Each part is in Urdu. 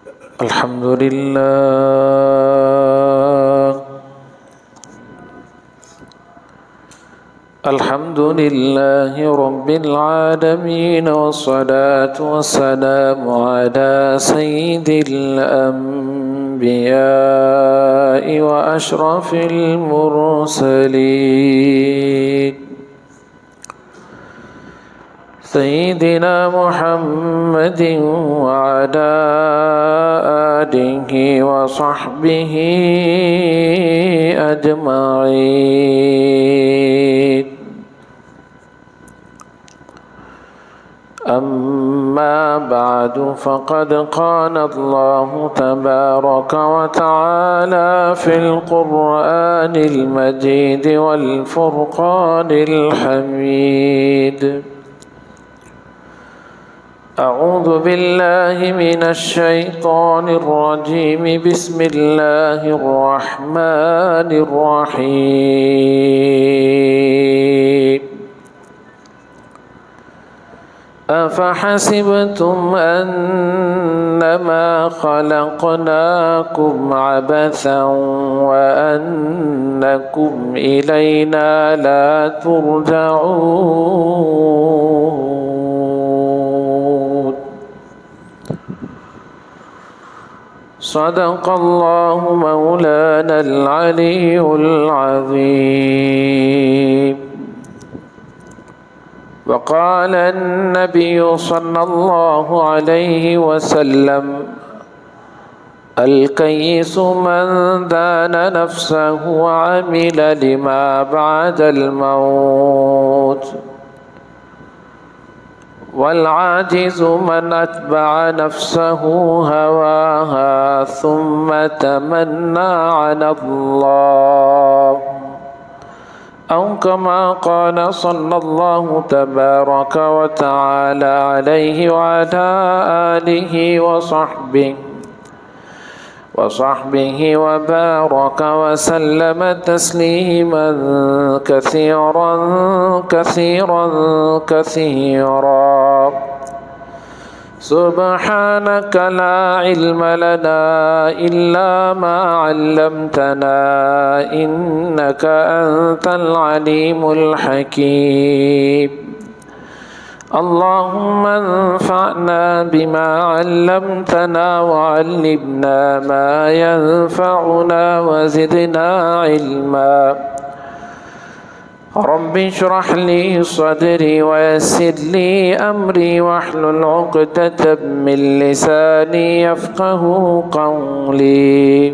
الحمد لله رب العالمين، والصلاة والسلام على سيد الأنبياء وأشرف المرسلين سيدنا محمد وعلى آله وصحبه أجمعين. أما بعد، فقد قال الله تبارك وتعالى في القرآن المجيد والفرقان الحميد: أعوذ بالله من الشيطان الرجيم. بسم الله الرحمن الرحيم. أفحسبتم أنما خلقناكم عبثا وأنكم إلينا لا ترجعون. صدق الله مولانا العلي العظيم. وقال النبي صلى الله عليه وسلم: الكيس من دان نفسه وعمل لما بعد الموت، والعاجز من أتبع نفسه هواها ثم تمنى على الله، أو كما قال صلى الله تبارك وتعالى عليه وعلى آله وصحبه وبارك وسلم تسليما كثيرا كثيرا كثيرا. سبحانك لا علم لنا إلا ما علمتنا، إنك أنت العليم الحكيم. اللهم انفعنا بما علمتنا وعلمنا ما ينفعنا وزدنا علما. رب اشرح لي صدري ويسر لي أمري واحلل عقدة من لساني يفقه قولي.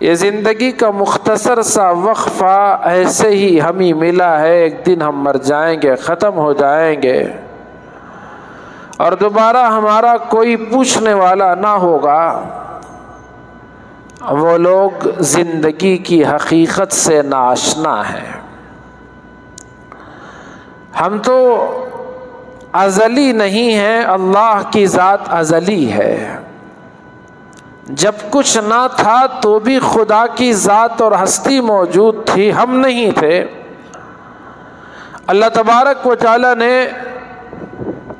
یہ زندگی کا مختصر سا وقفہ ایسے ہی ہمیں ملا ہے، ایک دن ہم مر جائیں گے، ختم ہو جائیں گے، اور دوبارہ ہمارا کوئی پوچھنے والا نہ ہوگا۔ وہ لوگ زندگی کی حقیقت سے ناآشنا ہیں۔ ہم تو ازلی نہیں ہیں، اللہ کی ذات ازلی ہے۔ جب کچھ نہ تھا تو بھی خدا کی ذات اور ہستی موجود تھی، ہم نہیں تھے۔ اللہ تبارک و تعالی نے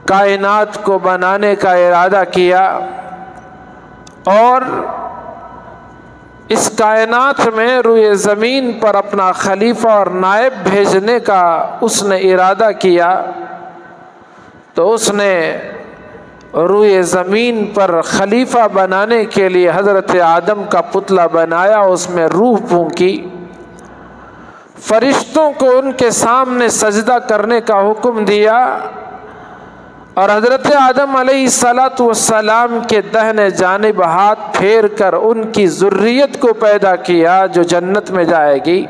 کائنات کو بنانے کا ارادہ کیا، اور اس کائنات میں روئے زمین پر اپنا خلیفہ اور نائب بھیجنے کا اس نے ارادہ کیا، تو اس نے روئے زمین پر خلیفہ بنانے کے لیے حضرت آدم کا پتلا بنایا، اس میں روح پھونکی، فرشتوں کو ان کے سامنے سجدہ کرنے کا حکم دیا، اور حضرت آدم علیہ السلام کے دہنے جانب ہاتھ پھیر کر ان کی ذریت کو پیدا کیا جو جنت میں جائے گی،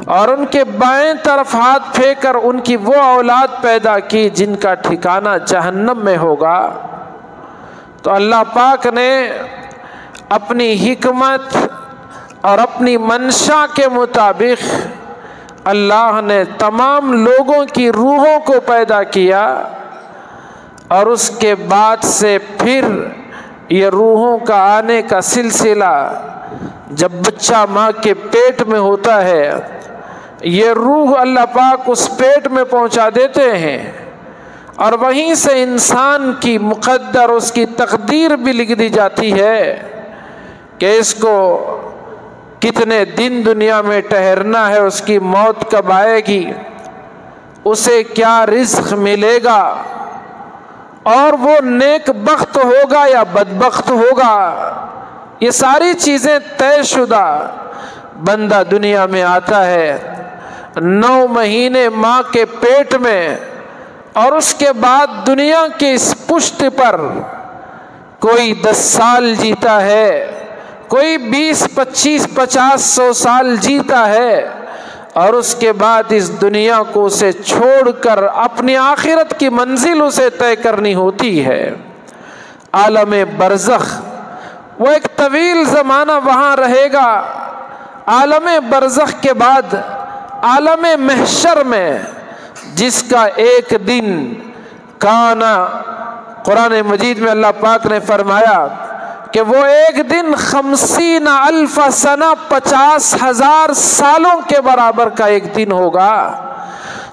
اور ان کے بائیں طرف ہاتھ پھیر کر ان کی وہ اولاد پیدا کی جن کا ٹھکانہ جہنم میں ہوگا۔ تو اللہ پاک نے اپنی حکمت اور اپنی منشا کے مطابق اللہ نے تمام لوگوں کی روحوں کو پیدا کیا، اور اس کے بعد سے پھر یہ روحوں کا آنے کا سلسلہ، جب بچہ ماں کے پیٹ میں ہوتا ہے، یہ روح اللہ پاک اس پیٹ میں پہنچا دیتے ہیں، اور وہیں سے انسان کی مقدر، اس کی تقدیر بھی لکھ دی جاتی ہے کہ اس کو کتنے دن دنیا میں ٹھہرنا ہے، اس کی موت کب آئے گی، اسے کیا رزق ملے گا، اور وہ نیک بخت ہوگا یا بدبخت ہوگا۔ یہ ساری چیزیں طے شدہ۔ بندہ دنیا میں آتا ہے 9 مہینے ماں کے پیٹ میں، اور اس کے بعد دنیا کی اس پشت پر کوئی 10 سال جیتا ہے، کوئی 20 25 50 100 سال جیتا ہے، اور اس کے بعد اس دنیا کو اسے چھوڑ کر اپنی آخرت کی منزل اسے طے کرنی ہوتی ہے۔ عالم برزخ، وہ ایک طویل زمانہ وہاں رہے گا۔ عالم برزخ کے بعد عالم محشر میں، جس کا ایک دن کانا، قرآن مجید میں اللہ پاک نے فرمایا کہ وہ ایک دن 50,000 سنہ 50,000 سالوں کے برابر کا ایک دن ہوگا۔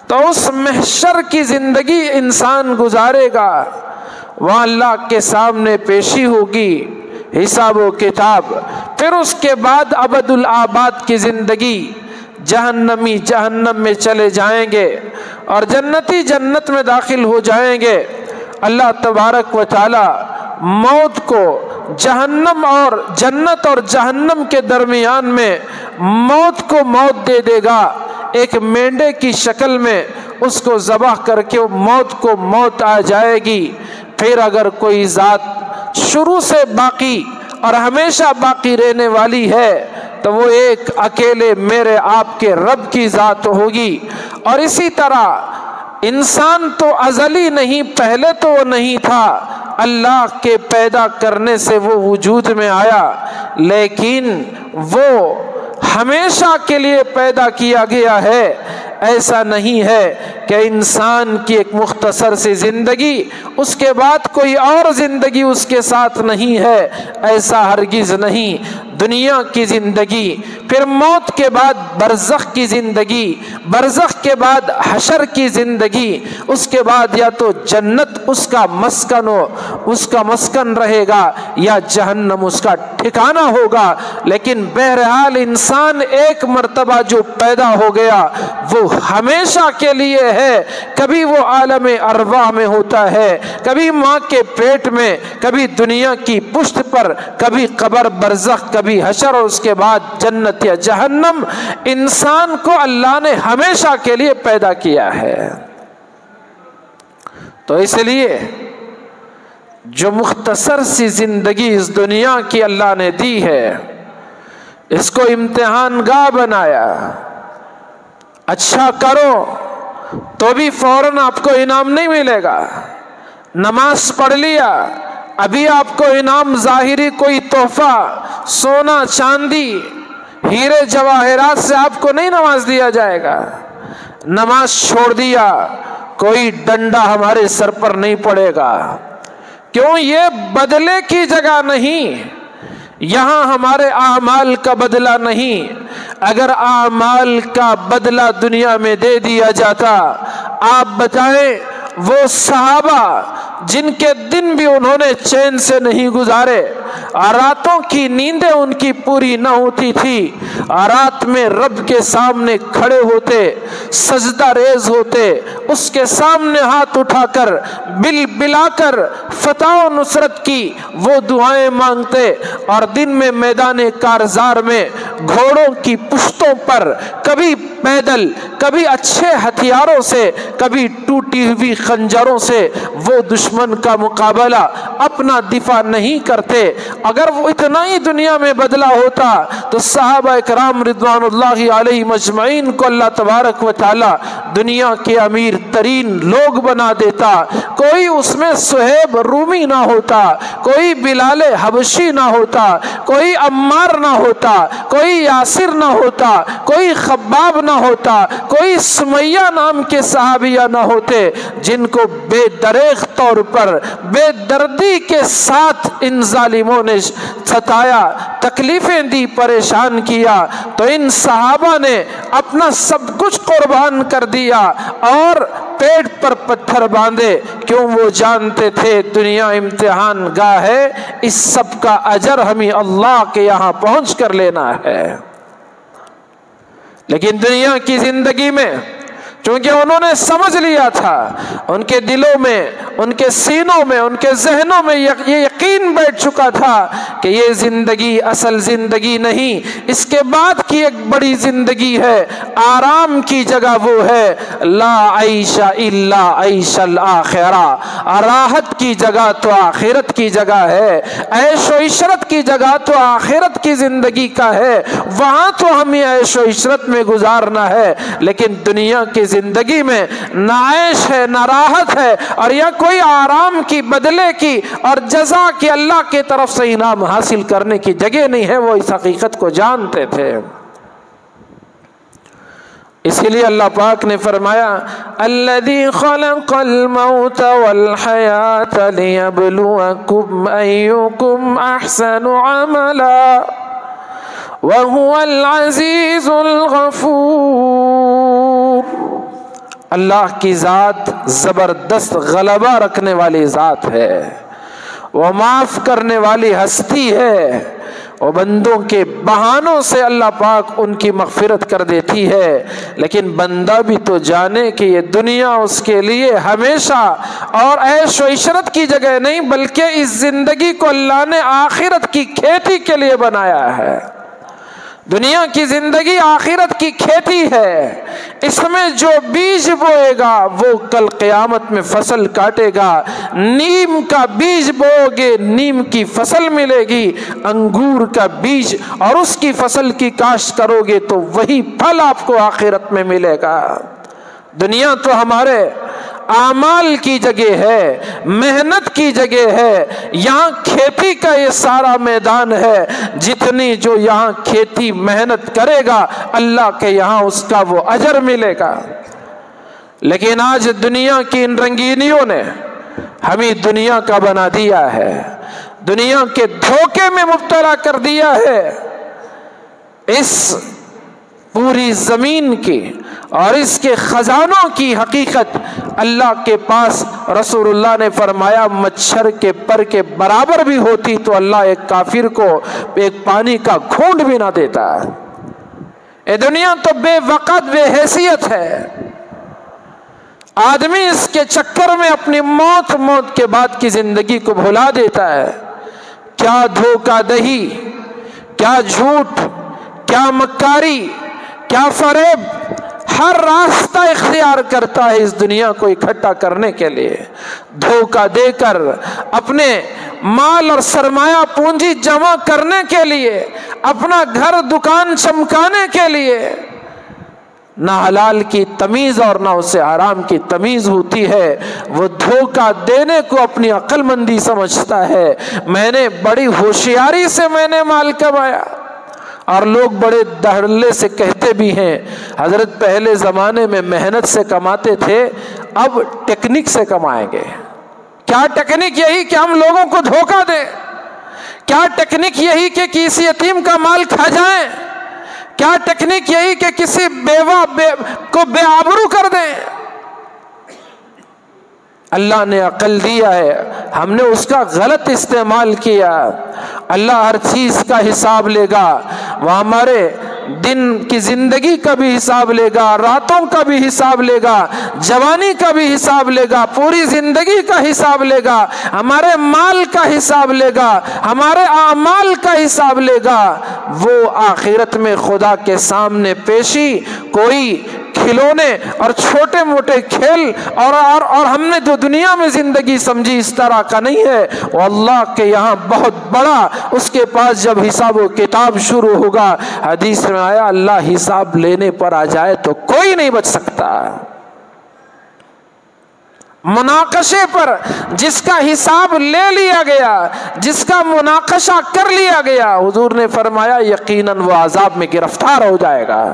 تو اس محشر کی زندگی انسان گزارے گا، وہاں اللہ کے سامنے پیشی ہوگی، حساب و کتاب، پھر اس کے بعد ابد الآباد کی زندگی۔ جہنمی جہنم میں چلے جائیں گے، اور جنتی جنت میں داخل ہو جائیں گے۔ اللہ تبارک و تعالی موت کو جہنم اور جنت اور جہنم کے درمیان میں موت کو موت دے دے گا، ایک مینڈے کی شکل میں اس کو ذبح کر کے موت کو موت آ جائے گی۔ پھر اگر کوئی ذات شروع سے باقی اور ہمیشہ باقی رہنے والی ہے تو وہ ایک اکیلے میرے آپ کے رب کی ذات ہوگی۔ اور اسی طرح انسان تو ازلی نہیں، پہلے تو وہ نہیں تھا، اللہ کے پیدا کرنے سے وہ وجود میں آیا، لیکن وہ ہمیشہ کے لیے پیدا کیا گیا ہے۔ ایسا نہیں ہے کہ انسان کی ایک مختصر سی زندگی، اس کے بعد کوئی اور زندگی اس کے ساتھ نہیں ہے، ایسا ہرگز نہیں۔ دنیا کی زندگی، پھر موت کے بعد برزخ کی زندگی، برزخ کے بعد حشر کی زندگی، اس کے بعد یا تو جنت اس کا مسکن ہو، اس کا مسکن رہے گا، یا جہنم اس کا ٹھکانہ ہوگا۔ لیکن بہرحال انسان ایک مرتبہ جو پیدا ہو گیا وہ ہمیشہ کے لیے ہے۔ کبھی وہ عالم ارواح میں ہوتا ہے، کبھی ماں کے پیٹ میں، کبھی دنیا کی پشت پر، کبھی قبر برزخ، کبھی حشر، اور اس کے بعد جنت یا جہنم۔ انسان کو اللہ نے ہمیشہ کے لیے پیدا کیا ہے۔ تو اس لیے جو مختصر سی زندگی اس دنیا کی اللہ نے دی ہے، اس کو امتحان گاہ بنایا. اچھا کرو تو بھی فوراً آپ کو انعام نہیں ملے گا. نماز پڑھ لیا, ابھی آپ کو انعام ظاہری کوئی تحفہ, سونا چاندی, ہیرے جواہرات سے آپ کو نہیں نواز دیا جائے گا. نماز چھوڑ دیا, کوئی ڈنڈا ہمارے سر پر نہیں پڑے گا. کیوں؟ یہ بدلے کی جگہ نہیں, یہاں ہمارے اعمال کا بدلہ نہیں. اگر اعمال کا بدلہ دنیا میں دے دیا جاتا, آپ بتائیں وہ صحابہ جن کے دن بھی انہوں نے چین سے نہیں گزارے, راتوں کی نیندیں ان کی پوری نہ ہوتی تھی, رات میں رب کے سامنے کھڑے ہوتے, سجدہ ریز ہوتے, اس کے سامنے ہاتھ اٹھا کر بل بلا کر فتح و نصرت کی وہ دعائیں مانگتے, اور دن میں میدان کارزار میں گھوڑوں کی پشتوں پر کبھی پیدل, کبھی اچھے ہتھیاروں سے, کبھی ٹوٹی ہوئی خنجروں سے وہ دشمن کا مقابلہ, اپنا دفاع نہیں کرتے. اگر وہ اتنا ہی دنیا میں بدلا ہوتا تو صحابہ اکرام رضوان اللہ علیہ مجمعین کو اللہ تبارک و تعالی دنیا کے امیر ترین لوگ بنا دیتا. کوئی اس میں صہیب رومی نہ ہوتا, کوئی بلال حبشی نہ ہوتا, کوئی عمار نہ ہوتا, کوئی یاسر نہ ہوتا, کوئی خباب نہ ہوتا, کوئی سمیہ نام کے صحابیہ نہ ہوتے جن کو بے دریغ طور پر بے دردی کے ساتھ ان ظالموں نے ستایا, تکلیفیں دی, پریشان کیا. تو ان صحابہ نے اپنا سب کچھ قربان کر دیا اور پیٹ پر پتھر باندھے. کیوں؟ وہ جانتے تھے دنیا امتحان گاہ ہے, اس سب کا اجر ہمیں اللہ کے یہاں پہنچ کر لینا ہے. لیکن دنیا کی زندگی میں چونکہ انہوں نے سمجھ لیا تھا, ان کے دلوں میں, ان کے سینوں میں, ان کے ذہنوں میں یہ یقین بیٹھ چکا تھا کہ یہ زندگی اصل زندگی نہیں, اس کے بعد کی ایک بڑی زندگی ہے. آرام کی جگہ وہ ہے لا عیش الا عیش الاخرہ, راحت کی جگہ تو آخرت کی جگہ ہے, عیش و عشرت کی جگہ تو آخرت کی زندگی کا ہے, وہاں تو ہمیں عیش و عشرت میں گزارنا ہے. لیکن دنیا کی زندگی میں نہ عیش ہے نہ راحت ہے, اور یا کوئی آرام کی, بدلے کی اور جزا کی, اللہ کی طرف سے انعام حاصل کرنے کی جگہ نہیں ہے. وہ اس حقیقت کو جانتے تھے. اسی لیے اللہ پاک نے فرمایا الذی خلق الموت والحیات لیبلوکم ایکم احسن عملا وهو العزیز الغفور. اللہ کی ذات زبردست غلبہ رکھنے والی ذات ہے, وہ معاف کرنے والی ہستی ہے, وہ بندوں کے بہانوں سے اللہ پاک ان کی مغفرت کر دیتی ہے. لیکن بندہ بھی تو جانے کہ یہ دنیا اس کے لیے ہمیشہ اور عیش و عشرت کی جگہ نہیں, بلکہ اس زندگی کو اللہ نے آخرت کی کھیتی کے لیے بنایا ہے. دنیا کی زندگی آخرت کی کھیتی ہے, اس میں جو بیج بوئے گا وہ کل قیامت میں فصل کاٹے گا. نیم کا بیج بو گے نیم کی فصل ملے گی, انگور کا بیج اور اس کی فصل کی کاشت کرو گے تو وہی پھل آپ کو آخرت میں ملے گا. دنیا تو ہمارے اعمال کی جگہ ہے, محنت کی جگہ ہے, یہاں کھیتی کا یہ سارا میدان ہے. جتنی جو یہاں کھیتی محنت کرے گا اللہ کے یہاں اس کا وہ اجر ملے گا. لیکن آج دنیا کی ان رنگینیوں نے ہمیں دنیا کا بنا دیا ہے, دنیا کے دھوکے میں مبتلا کر دیا ہے. اس پوری زمین کی اور اس کے خزانوں کی حقیقت اللہ کے پاس رسول اللہ نے فرمایا مچھر کے پر کے برابر بھی ہوتی تو اللہ ایک کافر کو ایک پانی کا گھونٹ بھی نہ دیتا. اے دنیا تو بے وقت بے حیثیت ہے. آدمی اس کے چکر میں اپنی موت کے بعد کی زندگی کو بھلا دیتا ہے. کیا دھوکہ دہی, کیا جھوٹ, کیا مکاری, کیا فریب, ہر راستہ اختیار کرتا ہے اس دنیا کو اکٹھا کرنے کے لیے. دھوکہ دے کر اپنے مال اور سرمایہ پونجی جمع کرنے کے لیے، اپنا گھر دکان چمکانے کے لیے نہ حلال کی تمیز اور نہ اسے حرام کی تمیز ہوتی ہے، وہ دھوکہ دینے کو اپنی عقل مندی سمجھتا ہے۔ میں نے بڑی ہوشیاری سے میں نے مال کمایا، اور لوگ بڑے دھڑلے سے کہتے بھی ہیں حضرت پہلے زمانے میں محنت سے کماتے تھے، اب ٹیکنک سے کمائیں گے۔ کیا ٹیکنک؟ یہی کہ ہم لوگوں کو دھوکہ دیں۔ کیا ٹیکنک؟ یہی کہ کسی یتیم کا مال کھا جائیں۔ کیا ٹیکنک؟ یہی کہ کسی بیوہ کو بے آبرو کر دیں۔ اللہ نے عقل دیا ہے، ہم نے اس کا غلط استعمال کیا۔ اللہ ہر چیز کا حساب لے گا، وہ ہمارے دن کی زندگی کا بھی حساب لے گا، راتوں کا بھی حساب لے گا، جوانی کا بھی حساب لے گا، پوری زندگی کا حساب لے گا، ہمارے مال کا حساب لے گا، ہمارے اعمال کا حساب لے گا۔ وہ آخرت میں خدا کے سامنے پیشی کوئی کھلونے اور چھوٹے موٹے کھیل اور ہم نے جو دنیا میں زندگی سمجھی اس طرح کا نہیں ہے، وہ اللہ کے یہاں بہت بڑا۔ اس کے پاس جب حساب و کتاب شروع ہوگا، حدیث میں آیا اللہ حساب لینے پر آ جائے تو کوئی نہیں بچ سکتا۔ مناقشے پر جس کا حساب لے لیا گیا، جس کا مناقشہ کر لیا گیا، حضور نے فرمایا یقیناً وہ عذاب میں گرفتار ہو جائے گا۔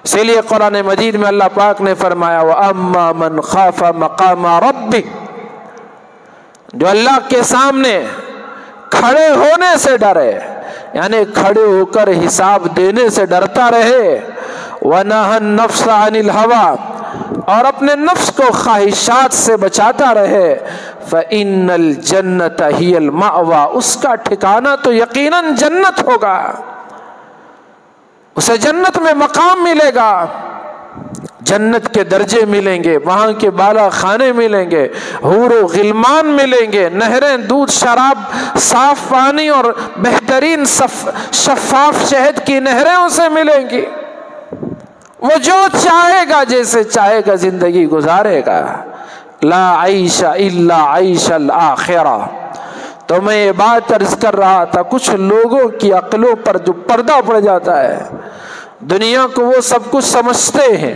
اسی لیے قرآن مجید میں اللہ پاک نے فرمایا وَأَمَّا مَنْ خَافَ مَقَامَ رَبِّهِ، جو اللہ کے سامنے کھڑے ہونے سے ڈرے، یعنی کھڑے ہو کر حساب دینے سے ڈرتا رہے، وَنَهَى النَّفْسَ عَنِ الْهَوَىٰ، اور اپنے نفس کو خواہشات سے بچاتا رہے، فَإِنَّ الْجَنَّةَ هِيَ الْمَأْوَىٰ، اس کا ٹھکانہ تو یقیناً جنت ہوگا، اسے جنت میں مقام ملے گا، جنت کے درجے ملیں گے، وہاں کے بالا خانے ملیں گے، حور و غلمان ملیں گے، نہریں، دودھ، شراب، صاف پانی اور بہترین شفاف شہد کی نہریں اسے ملیں گی۔ وہ جو چاہے گا جیسے چاہے گا زندگی گزارے گا۔ لا عیش الا عیش الآخرہ۔ تو میں یہ بات عرض کر رہا تھا، کچھ لوگوں کی عقلوں پر جو پردہ پڑ جاتا ہے، دنیا کو وہ سب کچھ سمجھتے ہیں،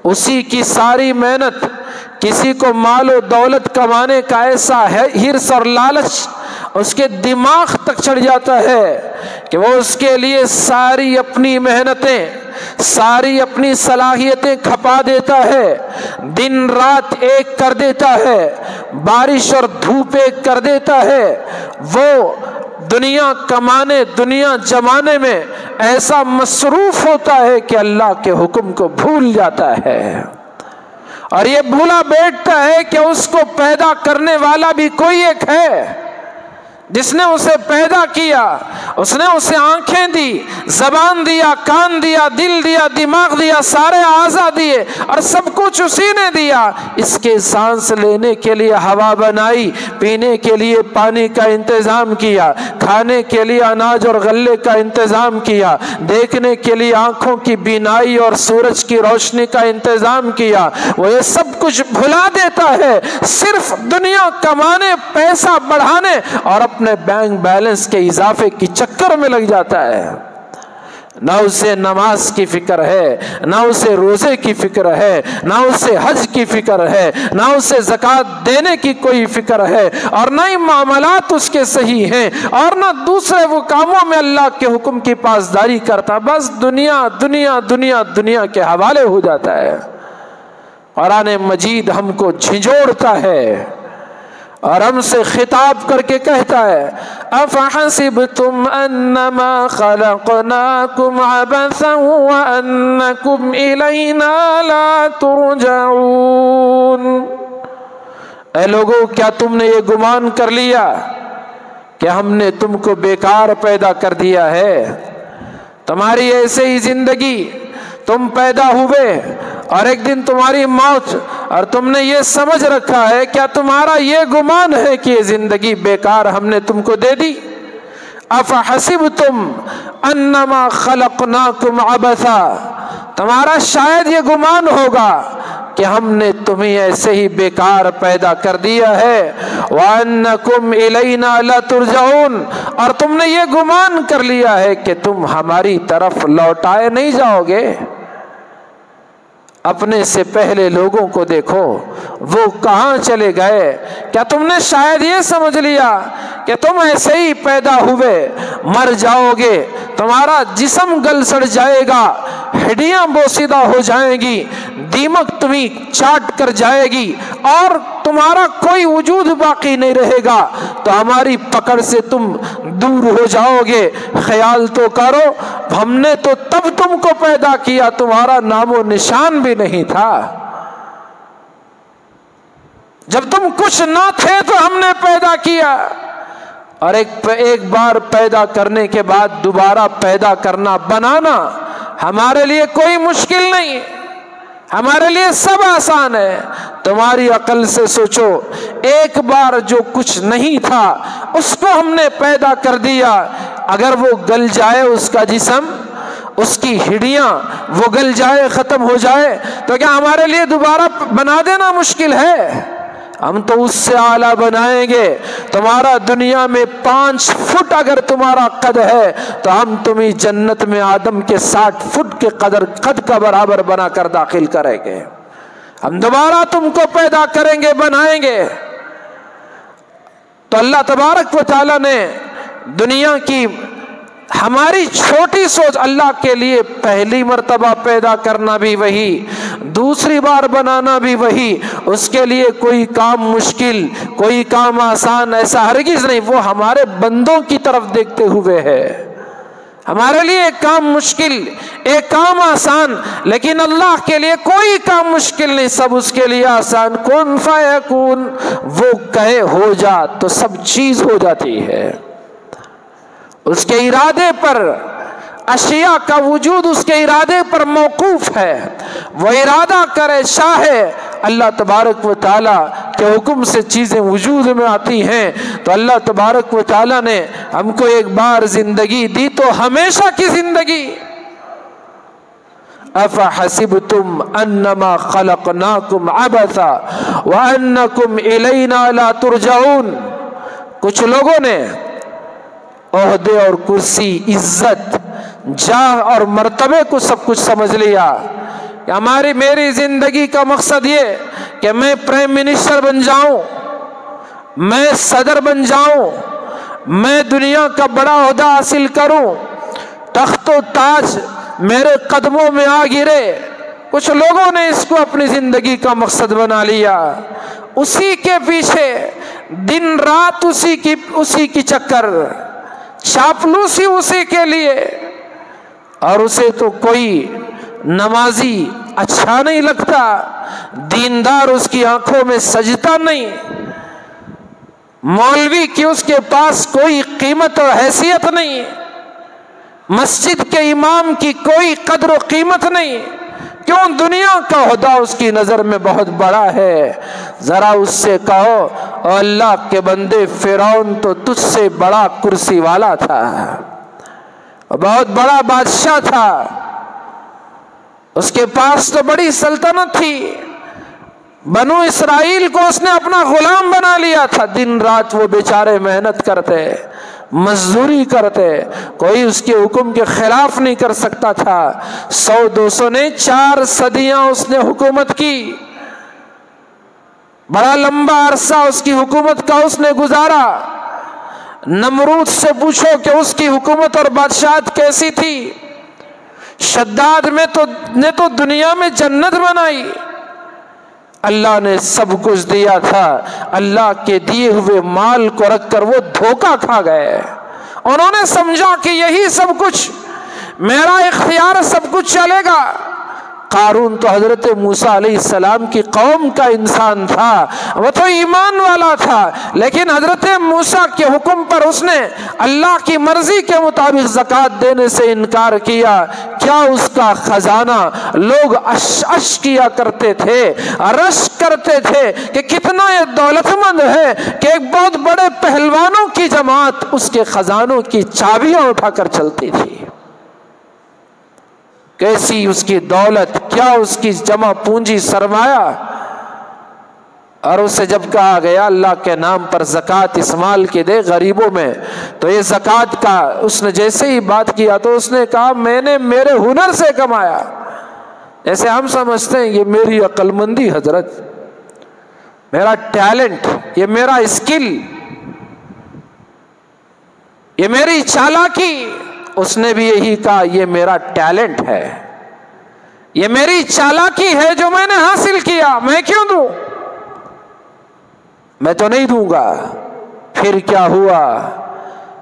اسی کی ساری محنت، کسی کو مال و دولت کمانے کا ایسا ہے ہرس اور لالچ اس کے دماغ تک چڑھ جاتا ہے کہ وہ اس کے لیے ساری اپنی محنتیں، ساری اپنی صلاحیتیں کھپا دیتا ہے، دن رات ایک کر دیتا ہے، بارش اور دھوپ ایک کر دیتا ہے، وہ دنیا کمانے، دنیا جمانے میں ایسا مصروف ہوتا ہے کہ اللہ کے حکم کو بھول جاتا ہے، اور یہ بھولا بیٹھتا ہے کہ اس کو پیدا کرنے والا بھی کوئی ایک ہے، جس نے اسے پیدا کیا، اس نے اسے آنکھیں دی، زبان دیا، کان دیا، دل دیا، دماغ دیا، سارے اعضاء دیے، اور سب کچھ اسی نے دیا۔ اس کے سانس لینے کے لیے ہوا بنائی، پینے کے لیے پانی کا انتظام کیا، کھانے کے لیے اناج اور غلے کا انتظام کیا، دیکھنے کے لیے آنکھوں کی بینائی اور سورج کی روشنی کا انتظام کیا۔ وہ یہ سب کچھ بھلا دیتا ہے، صرف دنیا کمانے، پیسہ بڑھانے اور اپنے بینک بیلنس کے اضافے کی چکر میں لگ جاتا ہے۔ نہ اسے نماز کی فکر ہے، نہ اسے روزے کی فکر ہے، نہ اسے حج کی فکر ہے، نہ اسے زکوٰۃ دینے کی کوئی فکر ہے، اور نہ ہی معاملات اس کے صحیح ہیں، اور نہ دوسرے وہ کاموں میں اللہ کے حکم کی پاسداری کرتا، بس دنیا دنیا دنیا دنیا کے حوالے ہو جاتا ہے۔ قرآن مجید ہم کو جھنجھوڑتا ہے اور ہم سے خطاب کر کے کہتا ہے افحسبتم انما خلقناکم عبثا وانکم الینا لا ترجعون، اے لوگو کیا تم نے یہ گمان کر لیا کہ ہم نے تم کو بیکار پیدا کر دیا ہے؟ تمہاری ایسے ہی زندگی، تم پیدا ہوئے اور ایک دن تمہاری موت، اور تم نے یہ سمجھ رکھا ہے، کیا تمہارا یہ گمان ہے کہ یہ زندگی بیکار ہم نے تم کو دے دی؟ افحسبتم انما خلقناکم عبثا، تمہارا شاید یہ گمان ہوگا کہ ہم نے تمہیں ایسے ہی بیکار پیدا کر دیا ہے، وَأَنَّكُمْ إِلَيْنَا لَتُرْجَعُونَ، اور تم نے یہ گمان کر لیا ہے کہ تم ہماری طرف لوٹائے نہیں جاؤ گے۔ اپنے سے پہلے لوگوں کو دیکھو، وہ کہاں چلے گئے؟ کیا تم نے شاید یہ سمجھ لیا کہ تم ایسے ہی پیدا ہوئے، مر جاؤ گے، تمہارا جسم گل سڑ جائے گا، ہڈیاں بوسیدہ ہو جائیں گی، دیمک تمہیں چاٹ کر جائے گی اور تمہارا کوئی وجود باقی نہیں رہے گا، تو ہماری پکڑ سے تم دور ہو جاؤ گے؟ خیال تو کرو، ہم نے تو تب تم کو پیدا کیا، تمہارا نام و نشان بھی نہیں تھا، جب تم کچھ نہ تھے تو ہم نے پیدا کیا۔ اور ایک بار پیدا کرنے کے بعد دوبارہ پیدا کرنا، بنانا ہمارے لیے کوئی مشکل نہیں، ہمارے لیے سب آسان ہے۔ تمہاری عقل سے سوچو، ایک بار جو کچھ نہیں تھا اس کو ہم نے پیدا کر دیا، اگر وہ گل جائے، اس کا جسم، اس کی ہڈیاں وہ گل جائے، ختم ہو جائے، تو کیا ہمارے لیے دوبارہ بنا دینا مشکل ہے؟ ہم تو اس سے اعلیٰ بنائیں گے۔ تمہارا دنیا میں 5 فٹ اگر تمہارا قد ہے تو ہم تمہیں جنت میں آدم کے 60 فٹ کے قد کا برابر بنا کر داخل کریں گے۔ ہم دوبارہ تم کو پیدا کریں گے، بنائیں گے۔ تو اللہ تبارک و تعالیٰ نے دنیا کی ہماری چھوٹی سوچ، اللہ کے لیے پہلی مرتبہ پیدا کرنا بھی وہی، دوسری بار بنانا بھی وہی، اس کے لیے کوئی کام مشکل، کوئی کام آسان ایسا ہرگز نہیں، وہ ہمارے بندوں کی طرف دیکھتے ہوئے ہے۔ ہمارے لیے ایک کام مشکل، ایک کام آسان، لیکن اللہ کے لیے کوئی کام مشکل نہیں، سب اس کے لیے آسان۔ کن فیکون، وہ کہے ہو جا تو سب چیز ہو جاتی ہے۔ اس کے ارادے پر، اشیاء کا وجود اس کے ارادے پر موقوف ہے، وہ ارادہ کرے چاہے، اللہ تبارک و تعالیٰ کے حکم سے چیزیں وجود میں آتی ہیں۔ تو اللہ تبارک و تعالیٰ نے ہم کو ایک بار زندگی دی تو ہمیشہ کی زندگی۔ افحسبتم انما خلقناکم عبثا وانکم الینا لا ترجعون، کچھ لوگوں نے عہدے اور کرسی، عزت، جاہ اور مرتبے کو سب کچھ سمجھ لیا کہ میری زندگی کا مقصد یہ کہ میں پرائم منسٹر بن جاؤں، میں صدر بن جاؤں، میں دنیا کا بڑا عہدہ حاصل کروں، تخت و تاج میرے قدموں میں آ گرے۔ کچھ لوگوں نے اس کو اپنی زندگی کا مقصد بنا لیا، اسی کے پیچھے دن رات اسی کی چکر، چاپلوسی اسی کے لیے، اور اسے تو کوئی نمازی اچھا نہیں لگتا، دیندار اس کی آنکھوں میں سجدہ نہیں، مولوی کی اس کے پاس کوئی قیمت اور حیثیت نہیں، مسجد کے امام کی کوئی قدر و قیمت نہیں۔ کیوں؟ دنیا کا عہدہ اس کی نظر میں بہت بڑا ہے۔ ذرا اس سے کہو، او اللہ کے بندے، فرعون تو تجھ سے بڑا کرسی والا تھا، بہت بڑا بادشاہ تھا، اس کے پاس تو بڑی سلطنت تھی، بنو اسرائیل کو اس نے اپنا غلام بنا لیا تھا، دن رات وہ بیچارے محنت کرتے، مزدوری کرتے، کوئی اس کے حکم کے خلاف نہیں کر سکتا تھا۔ 100-200 نے 4 صدیاں اس نے حکومت کی، بڑا لمبا عرصہ اس کی حکومت کا اس نے گزارا۔ نمرود سے پوچھو کہ اس کی حکومت اور بادشاہت کیسی تھی۔ شداد نے تو دنیا میں جنت بنائی۔ اللہ نے سب کچھ دیا تھا، اللہ کے دیے ہوئے مال کو رکھ کر وہ دھوکہ کھا گئے۔ انہوں نے سمجھا کہ یہی سب کچھ، میرا اختیار سب کچھ چلے گا۔ قارون تو حضرت موسیٰ علیہ السلام کی قوم کا انسان تھا، وہ تو ایمان والا تھا، لیکن حضرت موسیٰ کے حکم پر اس نے اللہ کی مرضی کے مطابق زکوٰۃ دینے سے انکار کیا۔ کیا اس کا خزانہ لوگ عش کیا کرتے تھے، رش کرتے تھے کہ کتنا یہ دولت مند ہے کہ ایک بہت بڑے پہلوانوں کی جماعت اس کے خزانوں کی چابیاں اٹھا کر چلتی تھی۔ کیسی اس کی دولت، کیا اس کی جمع پونجی سرمایہ. اور اسے جب کہا گیا اللہ کے نام پر زکوٰۃ اس مال کی دے غریبوں میں، تو یہ زکوٰۃ کا اس نے جیسے ہی بات کیا تو اس نے کہا میں نے میرے ہنر سے کمایا. جیسے ہم سمجھتے ہیں یہ میری عقل مندی حضرت، میرا ٹیلنٹ، یہ میرا اسکل، یہ میری چالاکی. اس نے بھی یہی کہا یہ میرا ٹیلنٹ ہے، یہ میری چالاکی ہے جو میں نے حاصل کیا، میں کیوں دوں؟ میں تو نہیں دوں گا. پھر کیا ہوا؟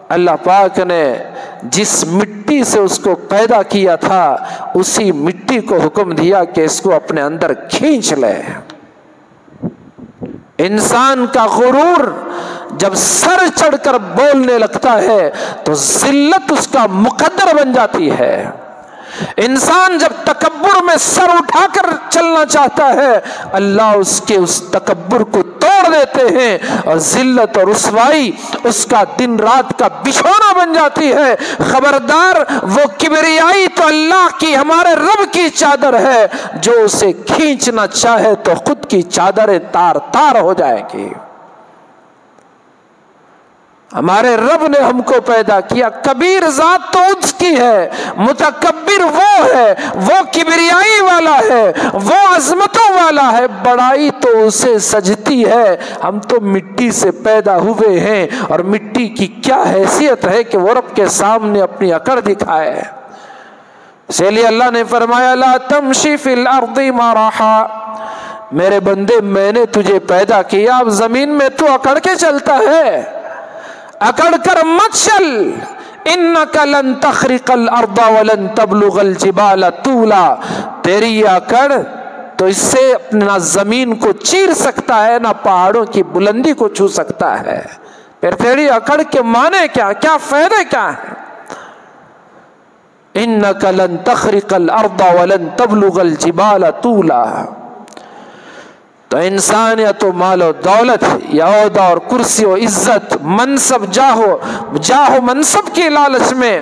اللہ پاک نے جس مٹی سے اس کو پیدا کیا تھا اسی مٹی کو حکم دیا کہ اس کو اپنے اندر کھینچ لے. انسان کا غرور جب سر چڑھ کر بولنے لگتا ہے تو ذلت اس کا مقدر بن جاتی ہے. انسان جب تکبر میں سر اٹھا کر چلنا چاہتا ہے اللہ اس کے اس تکبر کو توڑ دیتے ہیں اور ذلت اور رسوائی اس کا دن رات کا بچھونا بن جاتی ہے. خبردار، وہ کبریائی تو اللہ کی، ہمارے رب کی چادر ہے، جو اسے کھینچنا چاہے تو خود کی چادریں تار تار ہو جائے گی. ہمارے رب نے ہم کو پیدا کیا، کبیر ذات تو اس کی ہے، متکبر وہ ہے، وہ کبریائی والا ہے، وہ عظمتوں والا ہے، بڑائی تو اسے سجتی ہے. ہم تو مٹی سے پیدا ہوئے ہیں اور مٹی کی کیا حیثیت ہے کہ وہ رب کے سامنے اپنی اکڑ دکھائے. اسی لیے اللہ نے فرمایا لا تمشی فی الارض مرحا، میرے بندے میں نے تجھے پیدا کیا، اب زمین میں تو اکڑ کے چلتا ہے، اکڑ کر مت چل. انک لن تخرق الارض ولن تبلغ الجبال طولا، تیری یہ اکڑ تو اس سے نہ زمین کو چیر سکتا ہے نہ پہاڑوں کی بلندی کو چھو سکتا ہے. پھر تیری اکڑ کے معنی کیا، کیا فائدے کیا ہیں؟ انک لن تخرق الارض ولن تبلغ الجبال طولا. تو انسان یا تو مال و دولت یا عہدہ اور کرسی و عزت، منصب، جاہ و منصب کی لالچ میں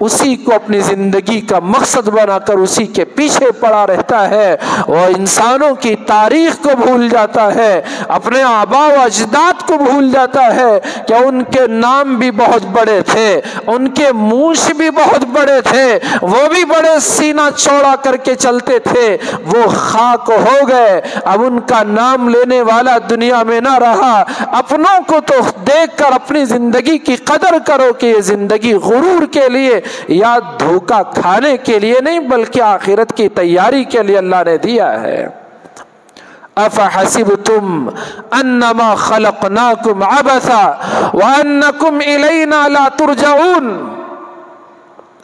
اسی کو اپنی زندگی کا مقصد بنا کر اسی کے پیچھے پڑا رہتا ہے. وہ انسانوں کی تاریخ کو بھول جاتا ہے، اپنے آباء و اجداد کو بھول جاتا ہے کہ ان کے نام بھی بہت بڑے تھے، ان کے مونچھ بھی بہت بڑے تھے، وہ بھی بڑے سینہ چوڑا کر کے چلتے تھے، وہ خاک ہو گئے. اب ان کا نام لینے والا دنیا میں نہ رہا. اپنوں کو تو دیکھ کر اپنی زندگی کی قدر کرو کہ یہ زندگی غرور کے لیے یا دھوکہ کھانے کے لیے نہیں بلکہ آخرت کی تیاری کے لیے اللہ نے دیا ہے. افحسبتم انما خلقناکم عبثا وانکم الینا لا ترجعون.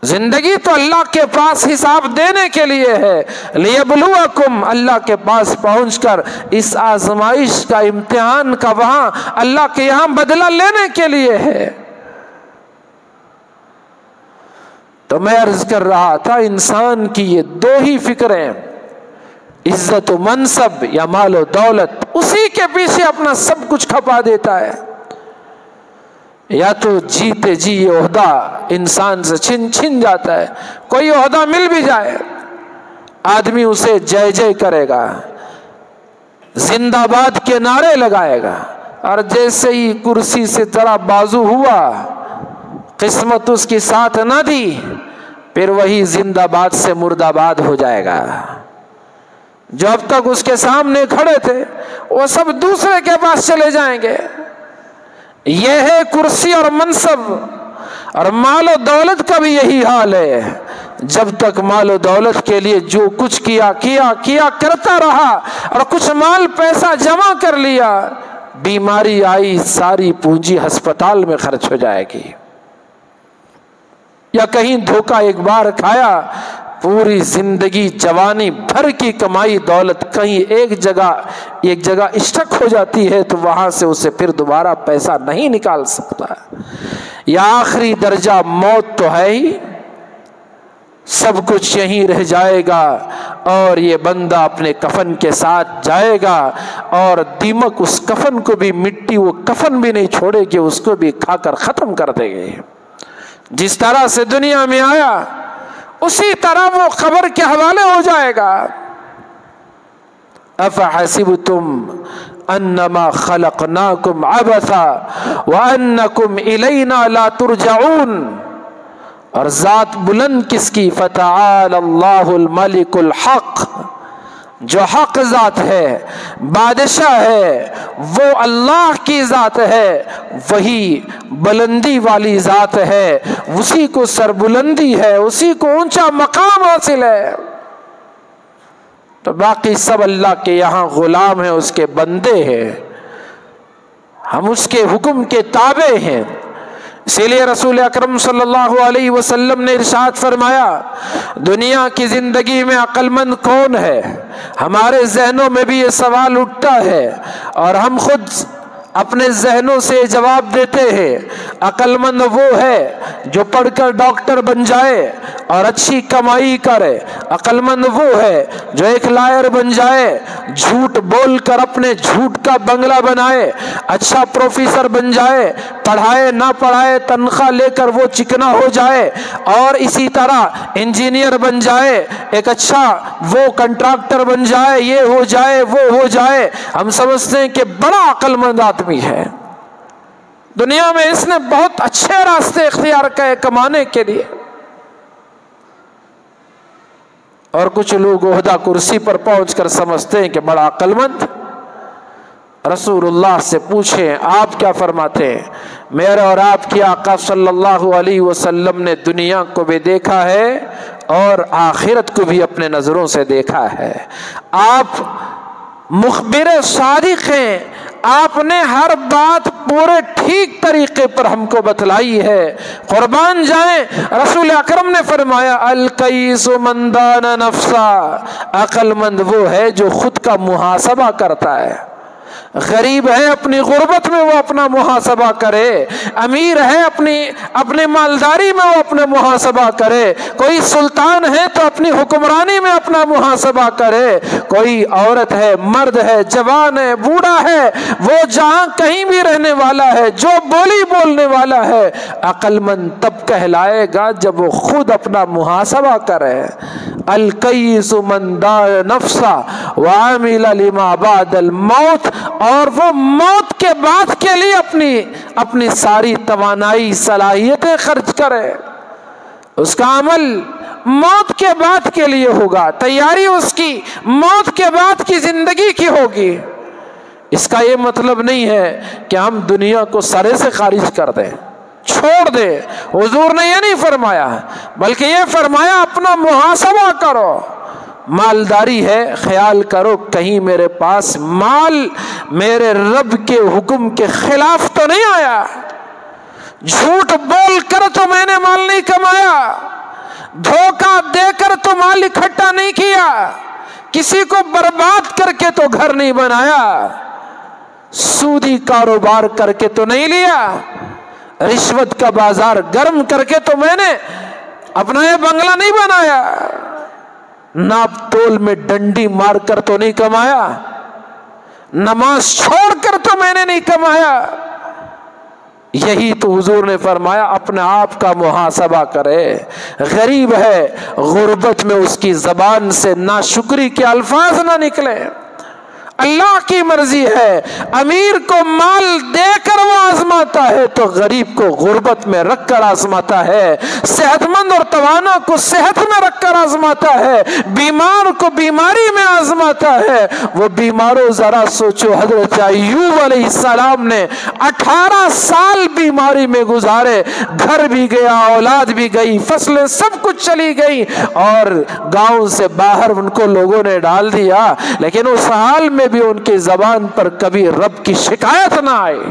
زندگی تو اللہ کے پاس حساب دینے کے لیے ہے. لیبلوکم، اللہ کے پاس پہنچ کر اس آزمائش کا، امتحان کا وہاں اللہ کے یہاں بدلہ لینے کے لیے ہے. تو میں عرض کر رہا تھا انسان کی یہ دو ہی فکریں، عزت و منصب یا مال و دولت، اسی کے پیچھے اپنا سب کچھ کھپا دیتا ہے. یا تو جیتے جی یہ عہدہ انسان سے چھن جاتا ہے. کوئی عہدہ مل بھی جائے آدمی اسے جے جے کرے گا، زندہ باد کے نعرے لگائے گا، اور جیسے ہی کرسی سے ذرا بازو ہوا، قسمت اس کی ساتھ نہ دی، پھر وہی زندہ باد سے مرد آباد ہو جائے گا. جو اب تک اس کے سامنے کھڑے تھے وہ سب دوسرے کے پاس چلے جائیں گے. یہ ہے کرسی اور منصب. اور مال و دولت کا بھی یہی حال ہے. جب تک مال و دولت کے لیے جو کچھ کیا کرتا رہا اور کچھ مال پیسہ جمع کر لیا، بیماری آئی ساری پونجی ہسپتال میں خرچ ہو جائے گی. یا کہیں دھوکہ ایک بار کھایا، پوری زندگی جوانی بھر کی کمائی دولت کہیں ایک جگہ اسٹک ہو جاتی ہے تو وہاں سے اسے پھر دوبارہ پیسہ نہیں نکال سکتا. یا آخری درجہ موت تو ہے ہی، سب کچھ یہیں رہ جائے گا اور یہ بندہ اپنے کفن کے ساتھ جائے گا اور دیمک اس کفن کو بھی، مٹی وہ کفن بھی نہیں چھوڑے گی، اس کو بھی کھا کر ختم کر دے گے. جس طرح سے دنیا میں آیا اسی طرح وہ قبر کے حوالے ہو جائے گا۔ افحسبتم انما خلقناکم عبثا وانکم الینا لا ترجعون، اور ذات بلند کس کی؟ فتعال اللہ الملک الحق، جو حق ذات ہے، بادشاہ ہے، وہ اللہ کی ذات ہے، وہی بلندی والی ذات ہے، اسی کو سربلندی ہے، اسی کو اونچا مقام حاصل ہے۔ تو باقی سب اللہ کے یہاں غلام ہیں، اس کے بندے ہیں، ہم اس کے حکم کے تابع ہیں۔ اسی لیے رسول اکرم صلی اللہ علیہ وسلم نے ارشاد فرمایا، دنیا کی زندگی میں عقل مند کون ہے؟ ہمارے ذہنوں میں بھی یہ سوال اٹھتا ہے اور ہم خود اپنے ذہنوں سے جواب دیتے ہیں۔ عقل مند وہ ہے جو پڑھ کر ڈاکٹر بن جائے اور اچھی کمائی کرے، عقل مند وہ ہے جو ایک لائر بن جائے، جھوٹ بول کر اپنے جھوٹ کا بنگلہ بنائے، اچھا پروفیسر بن جائے، پڑھائے نہ پڑھائے تنخواہ لے کر وہ چکنا ہو جائے، اور اسی طرح انجینئر بن جائے، ایک اچھا وہ کنٹراکٹر بن جائے، یہ ہو جائے وہ ہو جائے۔ ہم سمجھتے ہیں کہ بڑا عقل مند آدمی ہے، دنیا میں اس نے بہت اچھے راستے اختیار کیے کمانے کے لیے۔ اور کچھ لوگ عہدہ کرسی پر پہنچ کر سمجھتے ہیں کہ بڑا عقل مند۔ رسول اللہ سے پوچھیں آپ کیا فرماتے ہیں؟ میرے اور آپ کی آقا صلی اللہ علیہ وسلم نے دنیا کو بھی دیکھا ہے اور آخرت کو بھی اپنے نظروں سے دیکھا ہے۔ آپ مخبر صادق ہیں، آپ نے ہر بات پورے ٹھیک طریقے پر ہم کو بتلائی ہے، قربان جائیں۔ رسول اکرم نے فرمایا الکیس من دان نفسا، عقل مند وہ ہے جو خود کا محاسبہ کرتا ہے۔ غریب ہے اپنی غربت میں وہ اپنا محاسبہ کرے، امیر ہے اپنی مالداری میں وہ اپنا محاسبہ کرے، کوئی سلطان ہے تو اپنی حکمرانی میں اپنا محاسبہ کرے، کوئی عورت ہے، مرد ہے، جوان ہے، بوڑھا ہے، وہ جہاں کہیں بھی رہنے والا ہے، جو بولی بولنے والا ہے، عقل مند تب کہلائے گا جب وہ خود اپنا محاسبہ کرے۔ الکیس من دان نفسا وعمل لما بعد الموت، اور وہ موت کے بعد کے لیے اپنی ساری توانائی صلاحیتیں خرچ کرے، اس کا عمل موت کے بعد کے لیے ہوگا، تیاری اس کی موت کے بعد کی زندگی کی ہوگی۔ اس کا یہ مطلب نہیں ہے کہ ہم دنیا کو سرے سے خارج کر دیں، چھوڑ دے، حضور نے یہ نہیں فرمایا، بلکہ یہ فرمایا اپنا محاسبہ کرو۔ مالداری ہے، خیال کرو کہیں میرے پاس مال میرے رب کے حکم کے خلاف تو نہیں آیا، جھوٹ بول کر تو میں نے مال نہیں کمایا، دھوکہ دے کر تو مال اکٹھا نہیں کیا، کسی کو برباد کر کے تو گھر نہیں بنایا، سودی کاروبار کر کے تو نہیں لیا، رشوت کا بازار گرم کر کے تو میں نے اپنا یہ بنگلہ نہیں بنایا، ناپ تول میں ڈنڈی مار کر تو نہیں کمایا، نماز چھوڑ کر تو میں نے نہیں کمایا۔ یہی تو حضور نے فرمایا اپنے آپ کا محاسبہ کرے۔ غریب ہے، غربت میں اس کی زبان سے ناشکری کے الفاظ نہ نکلے۔ اللہ کی مرضی ہے، امیر کو مال دے کر وہ آزماتا ہے تو غریب کو غربت میں رکھ کر آزماتا ہے، صحت مند اور توانا کو صحت میں رکھ کر آزماتا ہے، بیمار کو بیماری میں آزماتا ہے۔ وہ بیماروں ذرا سوچو، حضرت ایوب علیہ السلام نے 18 سال بیماری میں گزارے، گھر بھی گیا، اولاد بھی گئی، فصلیں سب کچھ چلی گئی، اور گاؤں سے باہر ان کو لوگوں نے ڈال دیا، لیکن اس حال میں بھی ان کی زبان پر کبھی رب کی شکایت نہ آئی،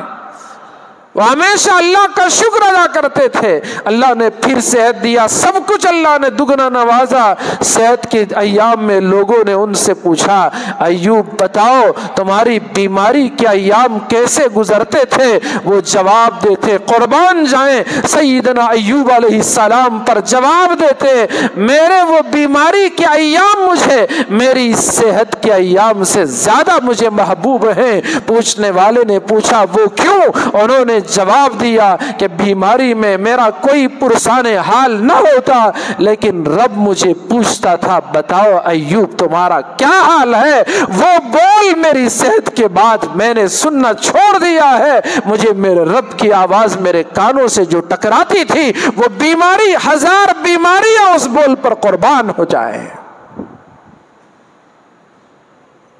وہ ہمیشہ اللہ کا شکر ادا کرتے تھے۔ اللہ نے پھر صحت دیا، سب کچھ اللہ نے دگنا نوازا۔ صحت کے ایام میں لوگوں نے ان سے پوچھا ایوب بتاؤ تمہاری بیماری کے ایام کیسے گزرتے تھے؟ وہ جواب دیتے، قربان جائیں سیدنا ایوب علیہ السلام پر جواب دیتے، میرے وہ بیماری کے ایام مجھے میری صحت کے ایام سے زیادہ مجھے محبوب ہیں۔ پوچھنے والے نے پوچھا وہ کیوں؟ انہوں نے جواب دیا کہ بیماری میں میرا کوئی پرسان حال نہ ہوتا، لیکن رب مجھے پوچھتا تھا بتاؤ ایوب تمہارا کیا حال ہے؟ وہ بول میری صحت کے بعد میں نے سننا چھوڑ دیا ہے، مجھے میرے رب کی آواز میرے کانوں سے جو ٹکراتی تھی وہ بیماری، ہزار بیماریاں اس بول پر قربان ہو جائے۔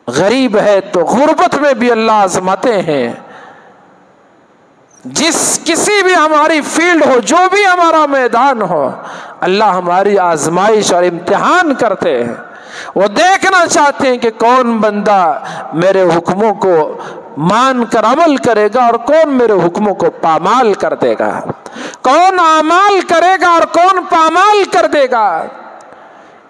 غریب ہے تو غربت میں بھی اللہ آزماتے ہیں، جس کسی بھی ہماری فیلڈ ہو، جو بھی ہمارا میدان ہو، اللہ ہماری آزمائش اور امتحان کرتے ہیں۔ وہ دیکھنا چاہتے ہیں کہ کون بندہ میرے حکموں کو مان کر عمل کرے گا اور کون میرے حکموں کو پامال کر دے گا، کون اعمال کرے گا اور کون پامال کر دے گا۔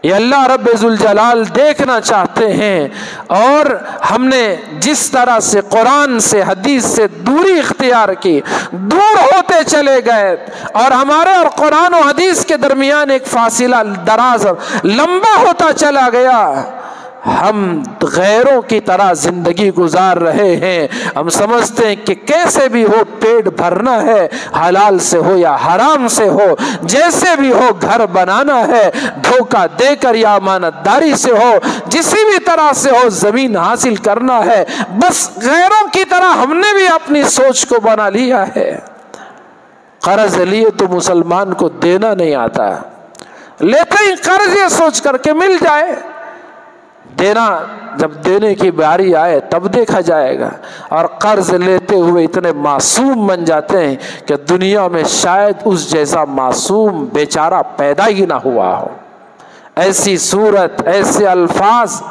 یہ اللہ رب ذوالجلال دیکھنا چاہتے ہیں، اور ہم نے جس طرح سے قرآن سے حدیث سے دوری اختیار کی، دور ہوتے چلے گئے، اور ہمارے اور قرآن و حدیث کے درمیان ایک فاصلہ دراز اور لمبا ہوتا چلا گیا۔ ہم غیروں کی طرح زندگی گزار رہے ہیں، ہم سمجھتے ہیں کہ کیسے بھی ہو پیٹ بھرنا ہے، حلال سے ہو یا حرام سے ہو، جیسے بھی ہو گھر بنانا ہے، دھوکہ دے کر یا امانت داری سے ہو، جسی بھی طرح سے ہو زمین حاصل کرنا ہے۔ بس غیروں کی طرح ہم نے بھی اپنی سوچ کو بنا لیا ہے۔ قرض لیے تو مسلمان کو دینا نہیں آتا، لیتے ہی قرض یہ سوچ کر کے مل جائے، دینا جب دینے کی باری آئے تب دیکھا جائے گا۔ اور قرض لیتے ہوئے اتنے معصوم بن جاتے ہیں کہ دنیا میں شاید اس جیسا معصوم بیچارہ پیدا ہی نہ ہوا ہو۔ ایسی صورت، ایسے الفاظ،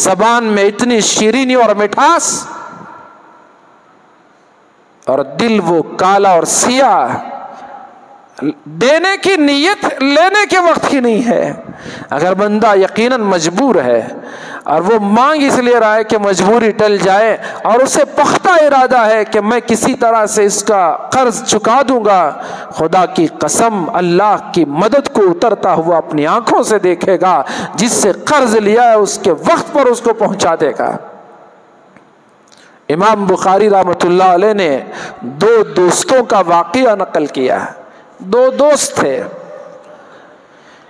زبان میں اتنی شیرینی اور مٹھاس، اور دل وہ کالا اور سیاہ، دینے کی نیت لینے کے وقت کی نہیں ہے۔ اگر بندہ یقیناً مجبور ہے اور وہ مانگ اس لیے رہا ہے کہ مجبوری ٹل جائے، اور اسے پختہ ارادہ ہے کہ میں کسی طرح سے اس کا قرض چکا دوں گا، خدا کی قسم اللہ کی مدد کو اترتا ہوا اپنی آنکھوں سے دیکھے گا، جس سے قرض لیا ہے اس کے وقت پر اس کو پہنچا دے گا۔ امام بخاری رحمۃ اللہ علیہ نے دو دوستوں کا واقعہ نقل کیا۔ دو دوست تھے،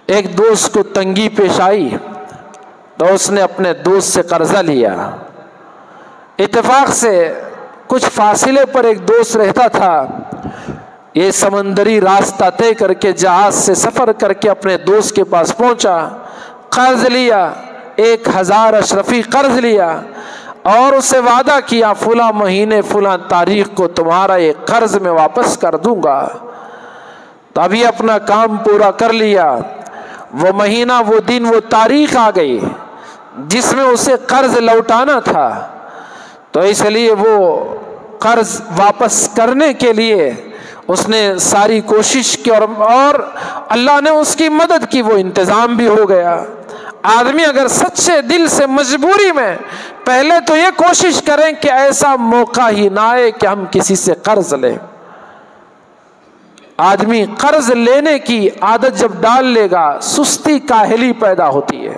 ایک دوست کو تنگی پیش آئی تو اس نے اپنے دوست سے قرضہ لیا۔ اتفاق سے کچھ فاصلے پر ایک دوست رہتا تھا، یہ سمندری راستہ طے کر کے جہاز سے سفر کر کے اپنے دوست کے پاس پہنچا، قرض لیا، 1000 اشرفی قرض لیا، اور اسے وعدہ کیا فلاں مہینے فلاں تاریخ کو تمہارا یہ قرض میں واپس کر دوں گا۔ تو ابھی اپنا کام پورا کر لیا، وہ مہینہ، وہ دن، وہ تاریخ آ گئی جس میں اسے قرض لوٹانا تھا، تو اس لیے وہ قرض واپس کرنے کے لیے اس نے ساری کوشش کی، اور اللہ نے اس کی مدد کی، وہ انتظام بھی ہو گیا۔ آدمی اگر سچے دل سے مجبوری میں، پہلے تو یہ کوشش کریں کہ ایسا موقع ہی نہ آئے کہ ہم کسی سے قرض لیں۔ آدمی قرض لینے کی عادت جب ڈال لے گا، سستی کاہلی پیدا ہوتی ہے،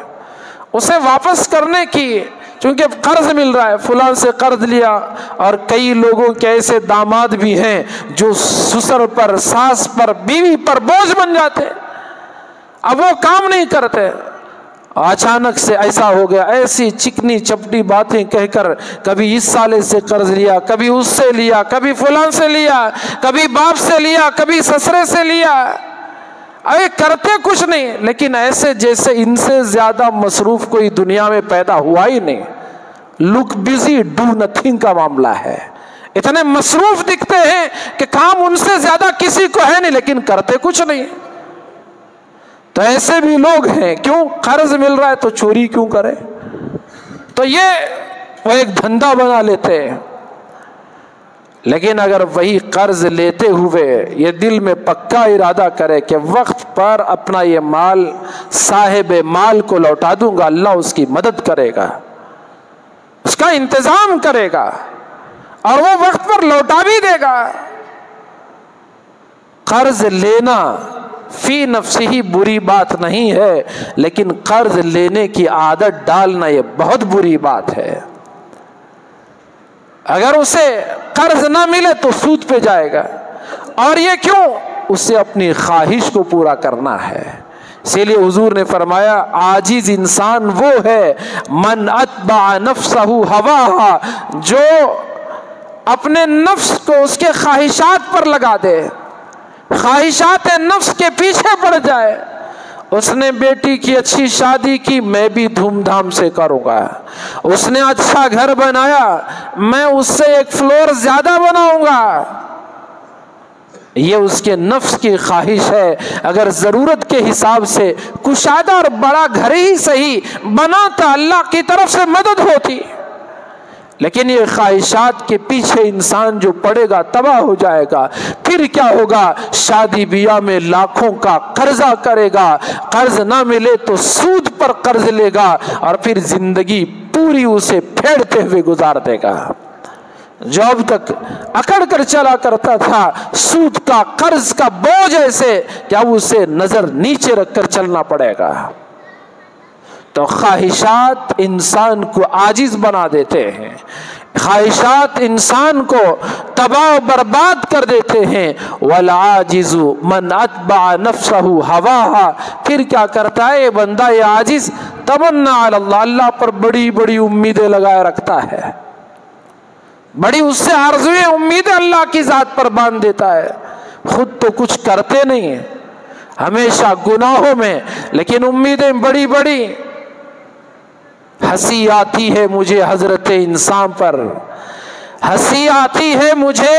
اسے واپس کرنے کی، چونکہ اب قرض مل رہا ہے، فلاں سے قرض لیا۔ اور کئی لوگوں کے ایسے داماد بھی ہیں جو سسر پر، ساس پر، بیوی پر بوجھ بن جاتے، اب وہ کام نہیں کرتے، اچانک سے ایسا ہو گیا، ایسی چکنی چپٹی باتیں کہہ کر کبھی اس سالے سے قرض لیا، کبھی اس سے لیا، کبھی فلاں سے لیا، کبھی باپ سے لیا، کبھی سسرے سے لیا، ارے کرتے کچھ نہیں، لیکن ایسے جیسے ان سے زیادہ مصروف کوئی دنیا میں پیدا ہوا ہی نہیں۔ لک بزی ڈو نتھنگ کا معاملہ ہے، اتنے مصروف دکھتے ہیں کہ کام ان سے زیادہ کسی کو ہے نہیں، لیکن کرتے کچھ نہیں۔ تو ایسے بھی لوگ ہیں، کیوں؟ قرض مل رہا ہے تو چوری کیوں کرے؟ تو یہ وہ ایک دھندا بنا لیتے ہیں۔ لیکن اگر وہی قرض لیتے ہوئے یہ دل میں پکا ارادہ کرے کہ وقت پر اپنا یہ مال صاحب مال کو لوٹا دوں گا، اللہ اس کی مدد کرے گا، اس کا انتظام کرے گا، اور وہ وقت پر لوٹا بھی دے گا۔ قرض لینا فی نفسہ ہی بری بات نہیں ہے، لیکن قرض لینے کی عادت ڈالنا یہ بہت بری بات ہے۔ اگر اسے قرض نہ ملے تو سود پہ جائے گا. اور یہ کیوں؟ اسے اپنی خواہش کو پورا کرنا ہے. اسی لیے حضور نے فرمایا عاجز انسان وہ ہے من اتبع نفسہ ہواہا، جو اپنے نفس کو اس کے خواہشات پر لگا دے، خواہشات نفس کے پیچھے پڑ جائے. اس نے بیٹی کی اچھی شادی کی، میں بھی دھوم دھام سے کروں گا. اس نے اچھا گھر بنایا، میں اس سے ایک فلور زیادہ بناؤں گا. یہ اس کے نفس کی خواہش ہے. اگر ضرورت کے حساب سے کشادہ اور بڑا گھر ہی صحیح بناتا، اللہ کی طرف سے مدد ہوتی. لیکن یہ خواہشات کے پیچھے انسان جو پڑے گا تباہ ہو جائے گا. پھر کیا ہوگا؟ شادی بیاہ میں لاکھوں کا قرضہ کرے گا، قرض نہ ملے تو سود پر قرض لے گا، اور پھر زندگی پوری اسے پھیڑتے ہوئے گزار دے گا. جو اب تک اکڑ کر چلا کرتا تھا، سود کا قرض کا بوجھ ایسے کہ اب اسے نظر نیچے رکھ کر چلنا پڑے گا. تو خواہشات انسان کو عاجز بنا دیتے ہیں، خواہشات انسان کو تباہ و برباد کر دیتے ہیں. والعاجز من اتبع نفسہ ہواہا. پھر کیا کرتا ہے یہ بندہ، یہ عاجز تمنا علی اللہ، اللہ پر بڑی بڑی امیدیں لگائے رکھتا ہے، بڑی اس سے آرزویں امیدیں اللہ کی ذات پر باندھ دیتا ہے. خود تو کچھ کرتے نہیں ہیں، ہمیشہ گناہوں میں، لیکن امیدیں بڑی بڑی. ہنسی آتی ہے مجھے حضرت انسان پر، ہنسی آتی ہے مجھے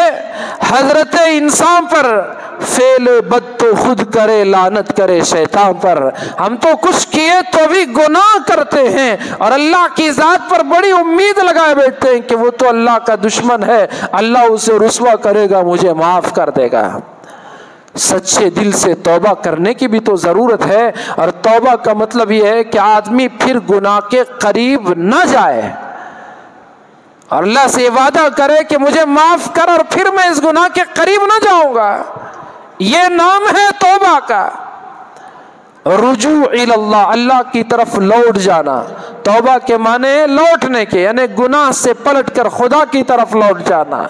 حضرت انسان پر، فعل بد تو خود کرے لعنت کرے شیطان پر. ہم تو کچھ کیے تو بھی گناہ کرتے ہیں اور اللہ کی ذات پر بڑی امید لگائے بیٹھتے ہیں کہ وہ تو اللہ کا دشمن ہے، اللہ اسے رسوا کرے گا، مجھے معاف کر دے گا. سچے دل سے توبہ کرنے کی بھی تو ضرورت ہے. اور توبہ کا مطلب یہ ہے کہ آدمی پھر گناہ کے قریب نہ جائے اور اللہ سے وعدہ کرے کہ مجھے معاف کر اور پھر میں اس گناہ کے قریب نہ جاؤں گا. یہ نام ہے توبہ کا. رجوع الی اللہ، اللہ کی طرف لوٹ جانا. توبہ کے معنی لوٹنے کے، یعنی گناہ سے پلٹ کر خدا کی طرف لوٹ جانا.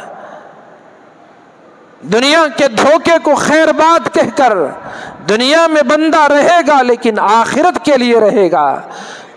دنیا کے دھوکے کو خیر بات کہہ کر دنیا میں بندہ رہے گا لیکن آخرت کے لیے رہے گا.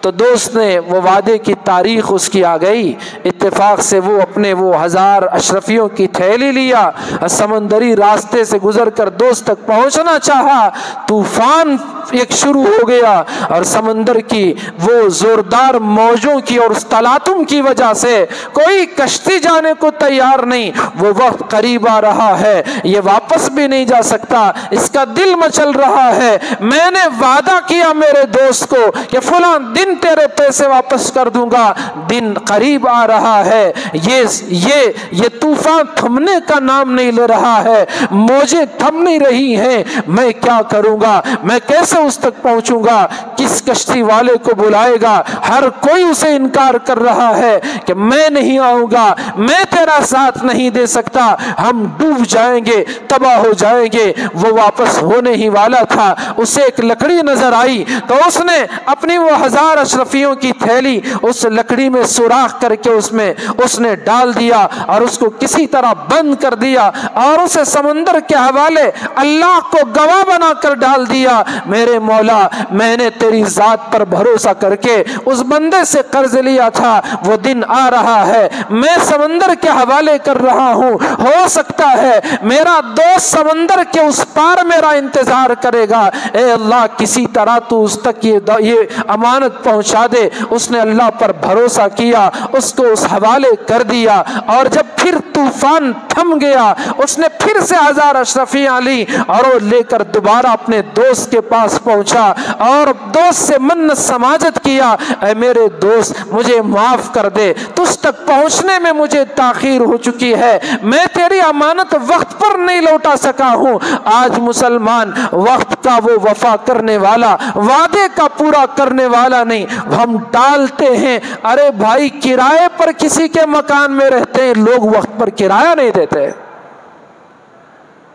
تو دوست نے وہ وعدے کی تاریخ اس کی آ گئی. اتفاق سے وہ اپنے وہ 1000 اشرفیوں کی تھیلی لیا، سمندری راستے سے گزر کر دوست تک پہنچنا چاہا. طوفان ایک شروع ہو گیا اور سمندر کی وہ زوردار موجوں کی اور اس تلاطم کی وجہ سے کوئی کشتی جانے کو تیار نہیں. وہ وقت قریب آ رہا ہے، یہ واپس بھی نہیں جا سکتا. اس کا دل مچل رہا ہے. میں نے وعدہ کیا میرے دوست کو کہ فلاں دن تیرے پیسے واپس کر دوں گا، دن قریب آ رہا ہے. یہ طوفان تھمنے کا نام نہیں لے رہا ہے، موجیں تھم نہیں رہی ہیں. میں کیا کروں گا؟ میں کیسے اس تک پہنچوں گا؟ کس کشتی والے کو بلائے گا؟ ہر کوئی اسے انکار کر رہا ہے کہ میں نہیں آؤں گا، میں تیرا ساتھ نہیں دے سکتا، ہم ڈوب جائیں گے، تباہ ہو جائیں گے. وہ واپس ہونے ہی والا تھا. اسے ایک لکڑی نظر آئی تو اس نے اپنی وہ 1000 اشرفیوں کی تھیلی اس لکڑی میں سوراخ کر کے اس نے ڈال دیا اور اس کو کسی طرح بند کر دیا اور اسے سمندر کے حوالے اللہ کو گواہ بنا کر ڈال دیا. میرے مولا، میں نے تیری ذات پر بھروسہ کر کے اس بندے سے قرض لیا تھا، وہ دن آ رہا ہے، میں سمندر کے حوالے کر رہا ہوں. ہو سکتا ہے میرا دوست سمندر کے اس پار میرا انتظار کرے گا. اے اللہ، کسی طرح تو اس تک یہ امانت پہنچا دے. اس نے اللہ پر بھروسہ کیا، اس کو اس حوالے کر دیا. اور جب پھر طوفان تھم گیا، اس نے پھر سے 1000 اشرفیاں لی اور وہ لے کر دوبارہ اپنے دوست کے پاس پہنچا اور دوست سے منت سماجت کیا. اے میرے دوست، مجھے معاف کر دے، تجھ تک پہنچنے میں مجھے تاخیر ہو چکی ہے، میں تیری امانت وقت پر نہیں لوٹا سکا ہوں. آج مسلمان وقت کا وہ وفا کرنے والا، وعدے کا پورا کرنے والا نہیں. ہم ٹالتے ہیں. ارے بھائی، کرائے پر کسی کے مکان میں رہتے ہیں لوگ، وقت پر کرایہ نہیں دیتے.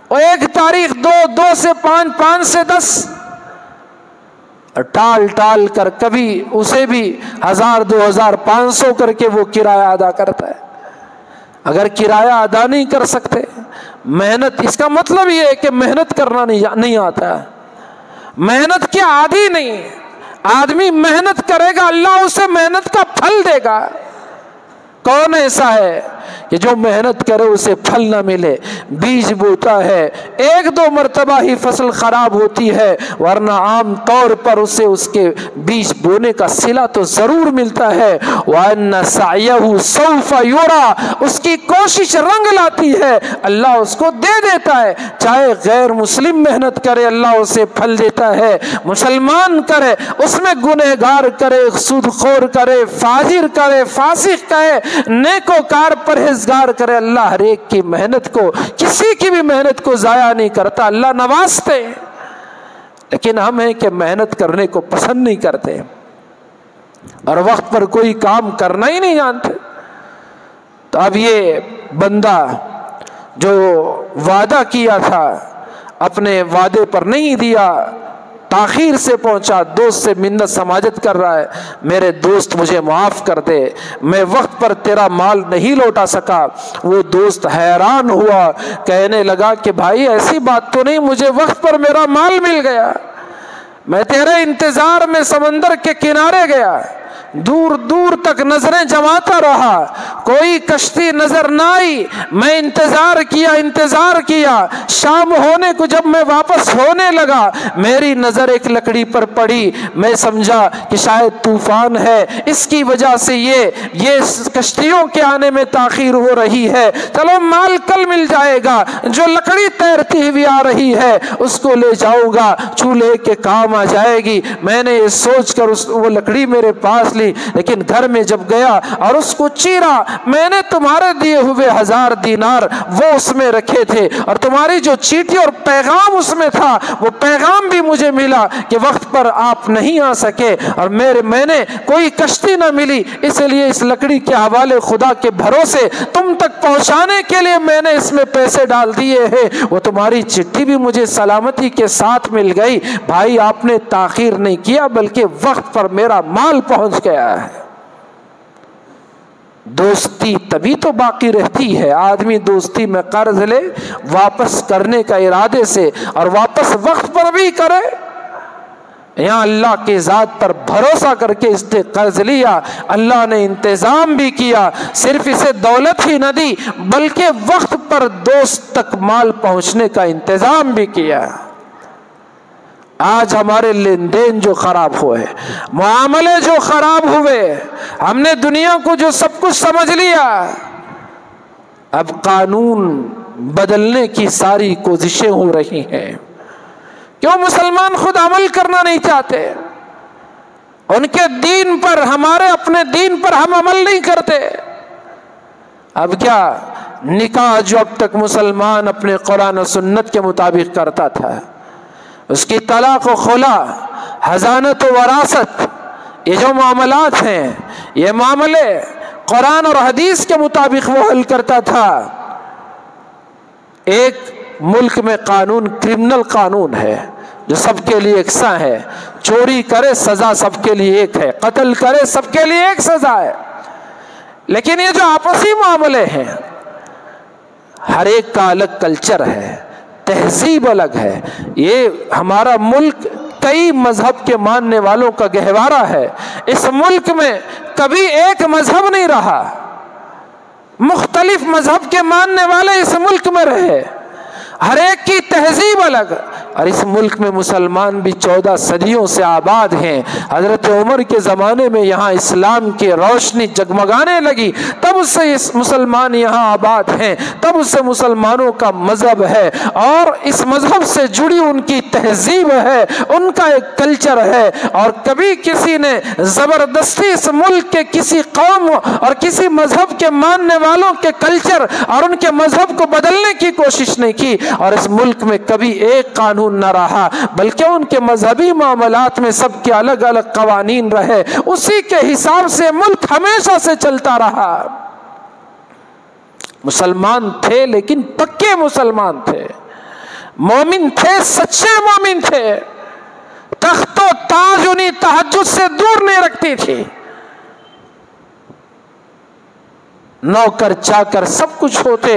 اور 1 تاریخ 2 سے 5 5 سے 10 ٹال کر کبھی اسے بھی 1000 2500 کر کے وہ کرایہ ادا کرتا ہے. اگر کرایہ ادا نہیں کر سکتے، محنت، اس کا مطلب یہ ہے کہ محنت کرنا نہیں آتا، محنت کے عادی نہیں۔ آدمی محنت کرے گا، اللہ اسے محنت کا پھل دے گا۔ کون ایسا ہے کہ جو محنت کرے اسے پھل نہ ملے؟ بیج بوتا ہے، ایک دو مرتبہ ہی فصل خراب ہوتی ہے، ورنہ عام طور پر اسے اس کے بیج بونے کا صلہ تو ضرور ملتا ہے۔ وَأَنَّ سَعْيَهُ سَوْفَ يُرَى، اس کی کوشش رنگ لاتی ہے، اللہ اس کو دے دیتا ہے۔ چاہے غیر مسلم محنت کرے، اللہ اسے پھل دیتا ہے۔ مسلمان کرے، اس میں گنہگار کرے، سود خور کرے، فاجر کرے، فاسق کرے، نیکوکار پرہیزگار کرے، اللہ ہر ایک کی محنت کو، کسی کی بھی محنت کو ضائع نہیں کرتا، اللہ نوازتے۔ لیکن ہم ہیں کہ محنت کرنے کو پسند نہیں کرتے اور وقت پر کوئی کام کرنا ہی نہیں جانتے۔ تو اب یہ بندہ جو وعدہ کیا تھا اپنے وعدے پر نہیں دیا، تاخیر سے پہنچا، دوست سے منت سماجت کر رہا ہے، میرے دوست مجھے معاف کر دے، میں وقت پر تیرا مال نہیں لوٹا سکا۔ وہ دوست حیران ہوا، کہنے لگا کہ بھائی ایسی بات تو نہیں، مجھے وقت پر میرا مال مل گیا، میں تیرے انتظار میں سمندر کے کنارے گیا، دور دور تک نظریں جماتا رہا، کوئی کشتی نظر نہ آئی، میں انتظار کیا، شام ہونے کو جب میں واپس ہونے لگا، میری نظر ایک لکڑی پر پڑی، میں سمجھا کہ شاید طوفان ہے، اس کی وجہ سے یہ کشتیوں کے آنے میں تاخیر ہو رہی ہے، چلو مال کل مل جائے گا، جو لکڑی تیرتی ہوئی آ رہی ہے اس کو لے جاؤں گا، چولہے کے کام آ جائے گی۔ میں نے یہ سوچ کر وہ لکڑی میرے پاس لی، لیکن گھر میں جب گیا اور اس کو چیرا، میں نے تمہارے دیے ہوئے 1000 دینار وہ اس میں رکھے تھے، اور تمہاری جو چیٹھی اور پیغام اس میں تھا وہ پیغام بھی مجھے ملا کہ وقت پر آپ نہیں آ سکے، اور میں نے کوئی کشتی نہ ملی، اس لیے اس لکڑی کے حوالے خدا کے بھروسے تم تک پہنچانے کے لیے میں نے اس میں پیسے ڈال دیے ہیں، وہ تمہاری چٹھی بھی مجھے سلامتی کے ساتھ مل گئی۔ بھائی آپ نے تاخیر نہیں کیا بلکہ وقت پر میرا مال پہنچ گیا ہے۔ دوستی تبھی تو باقی رہتی ہے، آدمی دوستی میں قرض لے واپس کرنے کا ارادے سے، اور واپس وقت پر بھی کرے، یہاں اللہ کی ذات پر بھروسہ کر کے اس نے قرض لیا، اللہ نے انتظام بھی کیا، صرف اسے دولت ہی نہ دی بلکہ وقت پر دوست تک مال پہنچنے کا انتظام بھی کیا۔ آج ہمارے لین دین جو خراب ہوئے، معاملے جو خراب ہوئے، ہم نے دنیا کو جو سب کچھ سمجھ لیا، اب قانون بدلنے کی ساری کوششیں ہو رہی ہیں۔ کیوں مسلمان خود عمل کرنا نہیں چاہتے؟ ان کے دین پر، ہمارے اپنے دین پر ہم عمل نہیں کرتے۔ اب کیا نکاح جو اب تک مسلمان اپنے قرآن و سنت کے مطابق کرتا تھا، اس کی طلاق و خلا، حضانت و وراثت، یہ جو معاملات ہیں، یہ معاملے قرآن اور حدیث کے مطابق وہ حل کرتا تھا۔ ایک ملک میں قانون کرمنل قانون ہے جو سب کے لیے یکساں ہے، چوری کرے سزا سب کے لیے ایک ہے، قتل کرے سب کے لیے ایک سزا ہے، لیکن یہ جو آپسی معاملے ہیں، ہر ایک کا الگ کلچر ہے، تہذیب الگ ہے۔ یہ ہمارا ملک کئی مذہب کے ماننے والوں کا گہوارہ ہے، اس ملک میں کبھی ایک مذہب نہیں رہا، مختلف مذہب کے ماننے والے اس ملک میں رہے، ہر ایک کی تہذیب الگ، اور اس ملک میں مسلمان بھی 14 صدیوں سے آباد ہیں۔ حضرت عمر کے زمانے میں یہاں اسلام کی روشنی جگمگانے لگی، تب سے اس مسلمان یہاں آباد ہیں، تب سے مسلمانوں کا مذہب ہے، اور اس مذہب سے جڑی ان کی تہذیب ہے، ان کا ایک کلچر ہے، اور کبھی کسی نے زبردستی اس ملک کے کسی قوم اور کسی مذہب کے ماننے والوں کے کلچر اور ان کے مذہب کو بدلنے کی کوشش نہیں کی، اور اس ملک میں کبھی ایک قانون نہ رہا، بلکہ ان کے مذہبی معاملات میں سب کے الگ الگ قوانین رہے، اسی کے حساب سے ملک ہمیشہ سے چلتا رہا۔ مسلمان تھے لیکن پکے مسلمان تھے، مومن تھے، سچے مومن تھے، تخت و تاج انہیں تہجد سے دور نہیں رکھتی تھی۔ نوکر چاکر سب کچھ ہوتے،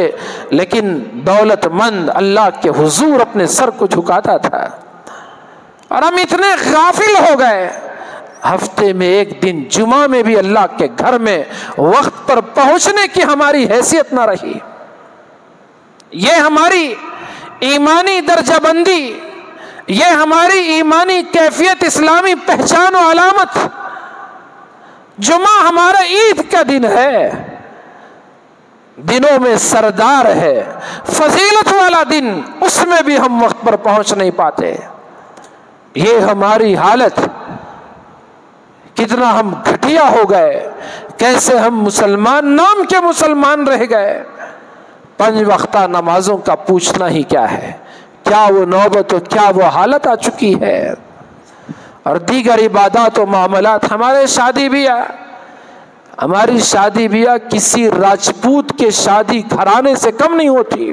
لیکن دولت مند اللہ کے حضور اپنے سر کو جھکاتا تھا۔ اور ہم اتنے غافل ہو گئے، ہفتے میں ایک دن جمعہ میں بھی اللہ کے گھر میں وقت پر پہنچنے کی ہماری حیثیت نہ رہی۔ یہ ہماری ایمانی درجہ بندی، یہ ہماری ایمانی کیفیت، اسلامی پہچان و علامت۔ جمعہ ہمارا عید کا دن ہے، دنوں میں سردار ہے، فضیلت والا دن، اس میں بھی ہم وقت پر پہنچ نہیں پاتے۔ یہ ہماری حالت، کتنا ہم گھٹیا ہو گئے، کیسے ہم مسلمان نام کے مسلمان رہ گئے۔ 5 وقتہ نمازوں کا پوچھنا ہی کیا ہے، کیا وہ نوبت و کیا وہ حالت آ چکی ہے۔ اور دیگر عبادات و معاملات، ہماری شادی بیاہ کسی راجپوت کے شادی گھرانے سے کم نہیں ہوتی۔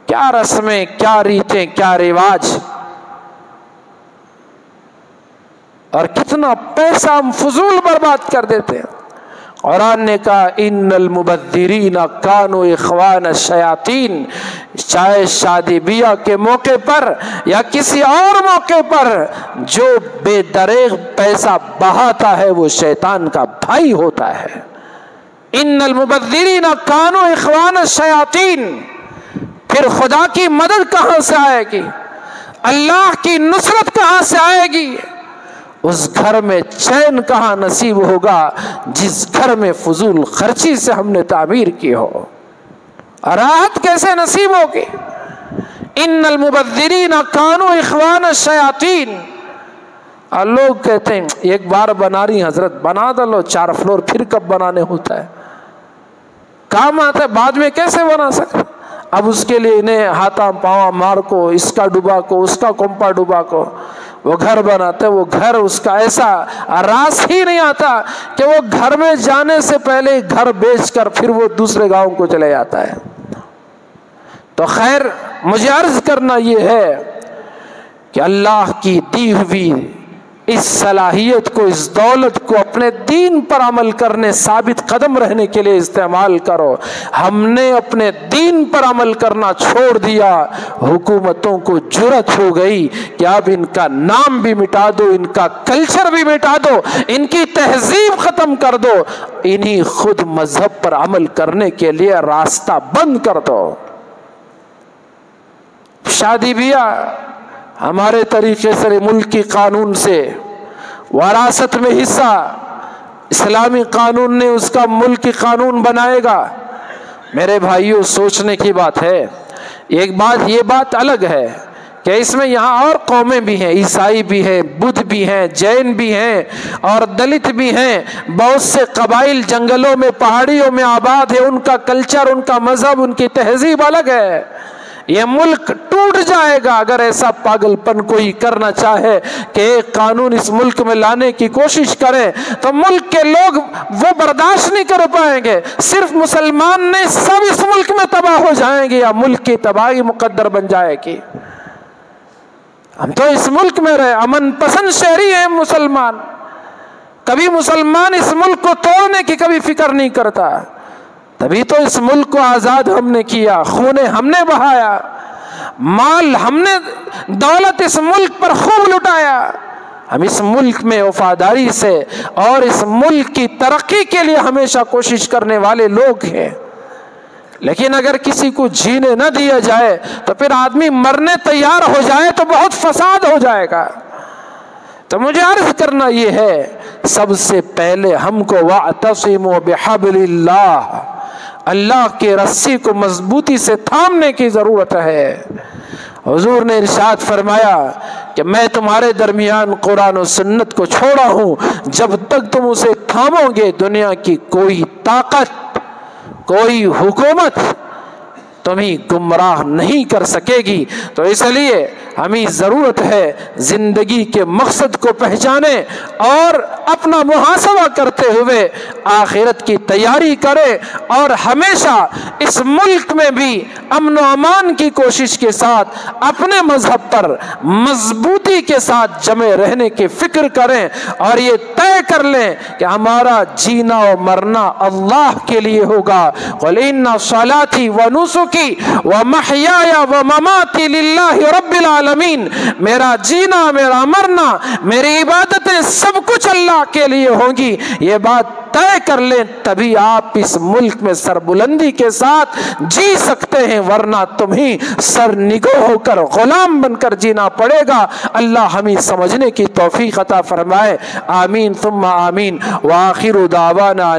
کیا رسمیں، کیا ریتیں، کیا رواج، اور کتنا پیسہ ہم فضول برباد کر دیتے ہیں۔ قرآن نے کہا ان المبذرین کانوا اخوان الشیاطین، چاہے شادی بیاہ کے موقع پر یا کسی اور موقع پر جو بے دریغ پیسہ بہاتا ہے وہ شیطان کا بھائی ہوتا ہے۔ ان المبذرین کانوا اخوان الشیاطین۔ پھر خدا کی مدد کہاں سے آئے گی، اللہ کی نصرت کہاں سے آئے گی، اس گھر میں چین کہاں نصیب ہوگا جس گھر میں فضول خرچی سے ہم نے تعمیر کی ہو، راحت کیسے نصیب ہوگی۔ ان المبذرین کانوا اخوان الشیاطین۔ اور لوگ کہتے ہیں ایک بار بنا رہی حضرت، بنا دو 4 فلور، پھر کب بنانے ہوتا ہے، کام آتا ہے، بعد میں کیسے بنا سکتے۔ اب اس کے لیے انہیں ہاتھا پاواں مار کو، اس کا ڈوبا کو، اس کا کمپا ڈوبا کو وہ گھر بناتے، وہ گھر اس کا ایسا راس ہی نہیں آتا کہ وہ گھر میں جانے سے پہلے گھر بیچ کر پھر وہ دوسرے گاؤں کو چلے جاتا ہے۔ تو خیر، مجھے عرض کرنا یہ ہے کہ اللہ کی دی ہوئی اس صلاحیت کو، اس دولت کو اپنے دین پر عمل کرنے، ثابت قدم رہنے کے لیے استعمال کرو۔ ہم نے اپنے دین پر عمل کرنا چھوڑ دیا، حکومتوں کو جرأت ہو گئی کہ اب ان کا نام بھی مٹا دو، ان کا کلچر بھی مٹا دو، ان کی تہذیب ختم کر دو، انہی خود مذہب پر عمل کرنے کے لیے راستہ بند کر دو۔ شادی بیاہ ہمارے طریقے سے ملکی قانون سے وراثت میں حصہ، اسلامی قانون نے اس کا ملکی قانون بنائے گا۔ میرے بھائیوں، سوچنے کی بات ہے۔ یہ بات الگ ہے کہ اس میں یہاں اور قومیں بھی ہیں، عیسائی بھی ہیں، بدھ بھی ہیں، جین بھی ہیں اور دلت بھی ہیں، بہت سے قبائل جنگلوں میں، پہاڑیوں میں آباد ہے، ان کا کلچر، ان کا مذہب، ان کی تہذیب الگ ہے۔ یہ ملک ٹوٹ جائے گا اگر ایسا پاگل پن کوئی کرنا چاہے کہ ایک قانون اس ملک میں لانے کی کوشش کرے، تو ملک کے لوگ وہ برداشت نہیں کر پائیں گے۔ صرف مسلمان نہیں، سب اس ملک میں تباہ ہو جائیں گے یا ملک کی تباہی مقدر بن جائے گی۔ ہم تو اس ملک میں رہے، امن پسند شہری ہیں مسلمان، کبھی مسلمان اس ملک کو توڑنے کی کبھی فکر نہیں کرتا۔ تبھی تو اس ملک کو آزاد ہم نے کیا، خون ہم نے بہایا، مال ہم نے، دولت اس ملک پر خوب لٹایا۔ ہم اس ملک میں وفاداری سے اور اس ملک کی ترقی کے لیے ہمیشہ کوشش کرنے والے لوگ ہیں۔ لیکن اگر کسی کو جینے نہ دیا جائے تو پھر آدمی مرنے تیار ہو جائے تو بہت فساد ہو جائے گا۔ تو مجھے عرض کرنا یہ ہے، سب سے پہلے ہم کو وَاعْتَصِمُوا بِحَبْلِ اللَّهِ، اللہ کے رسی کو مضبوطی سے تھامنے کی ضرورت ہے۔ حضور نے ارشاد فرمایا کہ میں تمہارے درمیان قرآن و سنت کو چھوڑا ہوں، جب تک تم اسے تھامو گے دنیا کی کوئی طاقت، کوئی حکومت تمہیں گمراہ نہیں کر سکے گی۔ تو اس لیے ہمیں ضرورت ہے زندگی کے مقصد کو پہچانے اور اپنا محاسبہ کرتے ہوئے آخرت کی تیاری کرے، اور ہمیشہ اس ملک میں بھی امن و امان کی کوشش کے ساتھ اپنے مذہب پر مضبوطی کے ساتھ جمے رہنے کی فکر کریں، اور یہ طے طے کر لیں کہ ہمارا جینا و مرنا اللہ کے لیے ہوگا۔ قل ان صلاتی و نسکی و محیای و مماتی للہ رب العالمین، میرا جینا، میرا مرنا، میری عبادتیں سب کچھ اللہ کے لیے ہوں گی، یہ بات طے کر لیں، تبھی آپ اس ملک میں سربلندی کے ساتھ جی سکتے ہیں، ورنہ تمہیں سر نگو ہو کر غلام بن کر جینا پڑے گا۔ اللہ ہمیں سمجھنے کی توفیق عطا فرمائے، آمین ثم آمین، وآخر دعوانا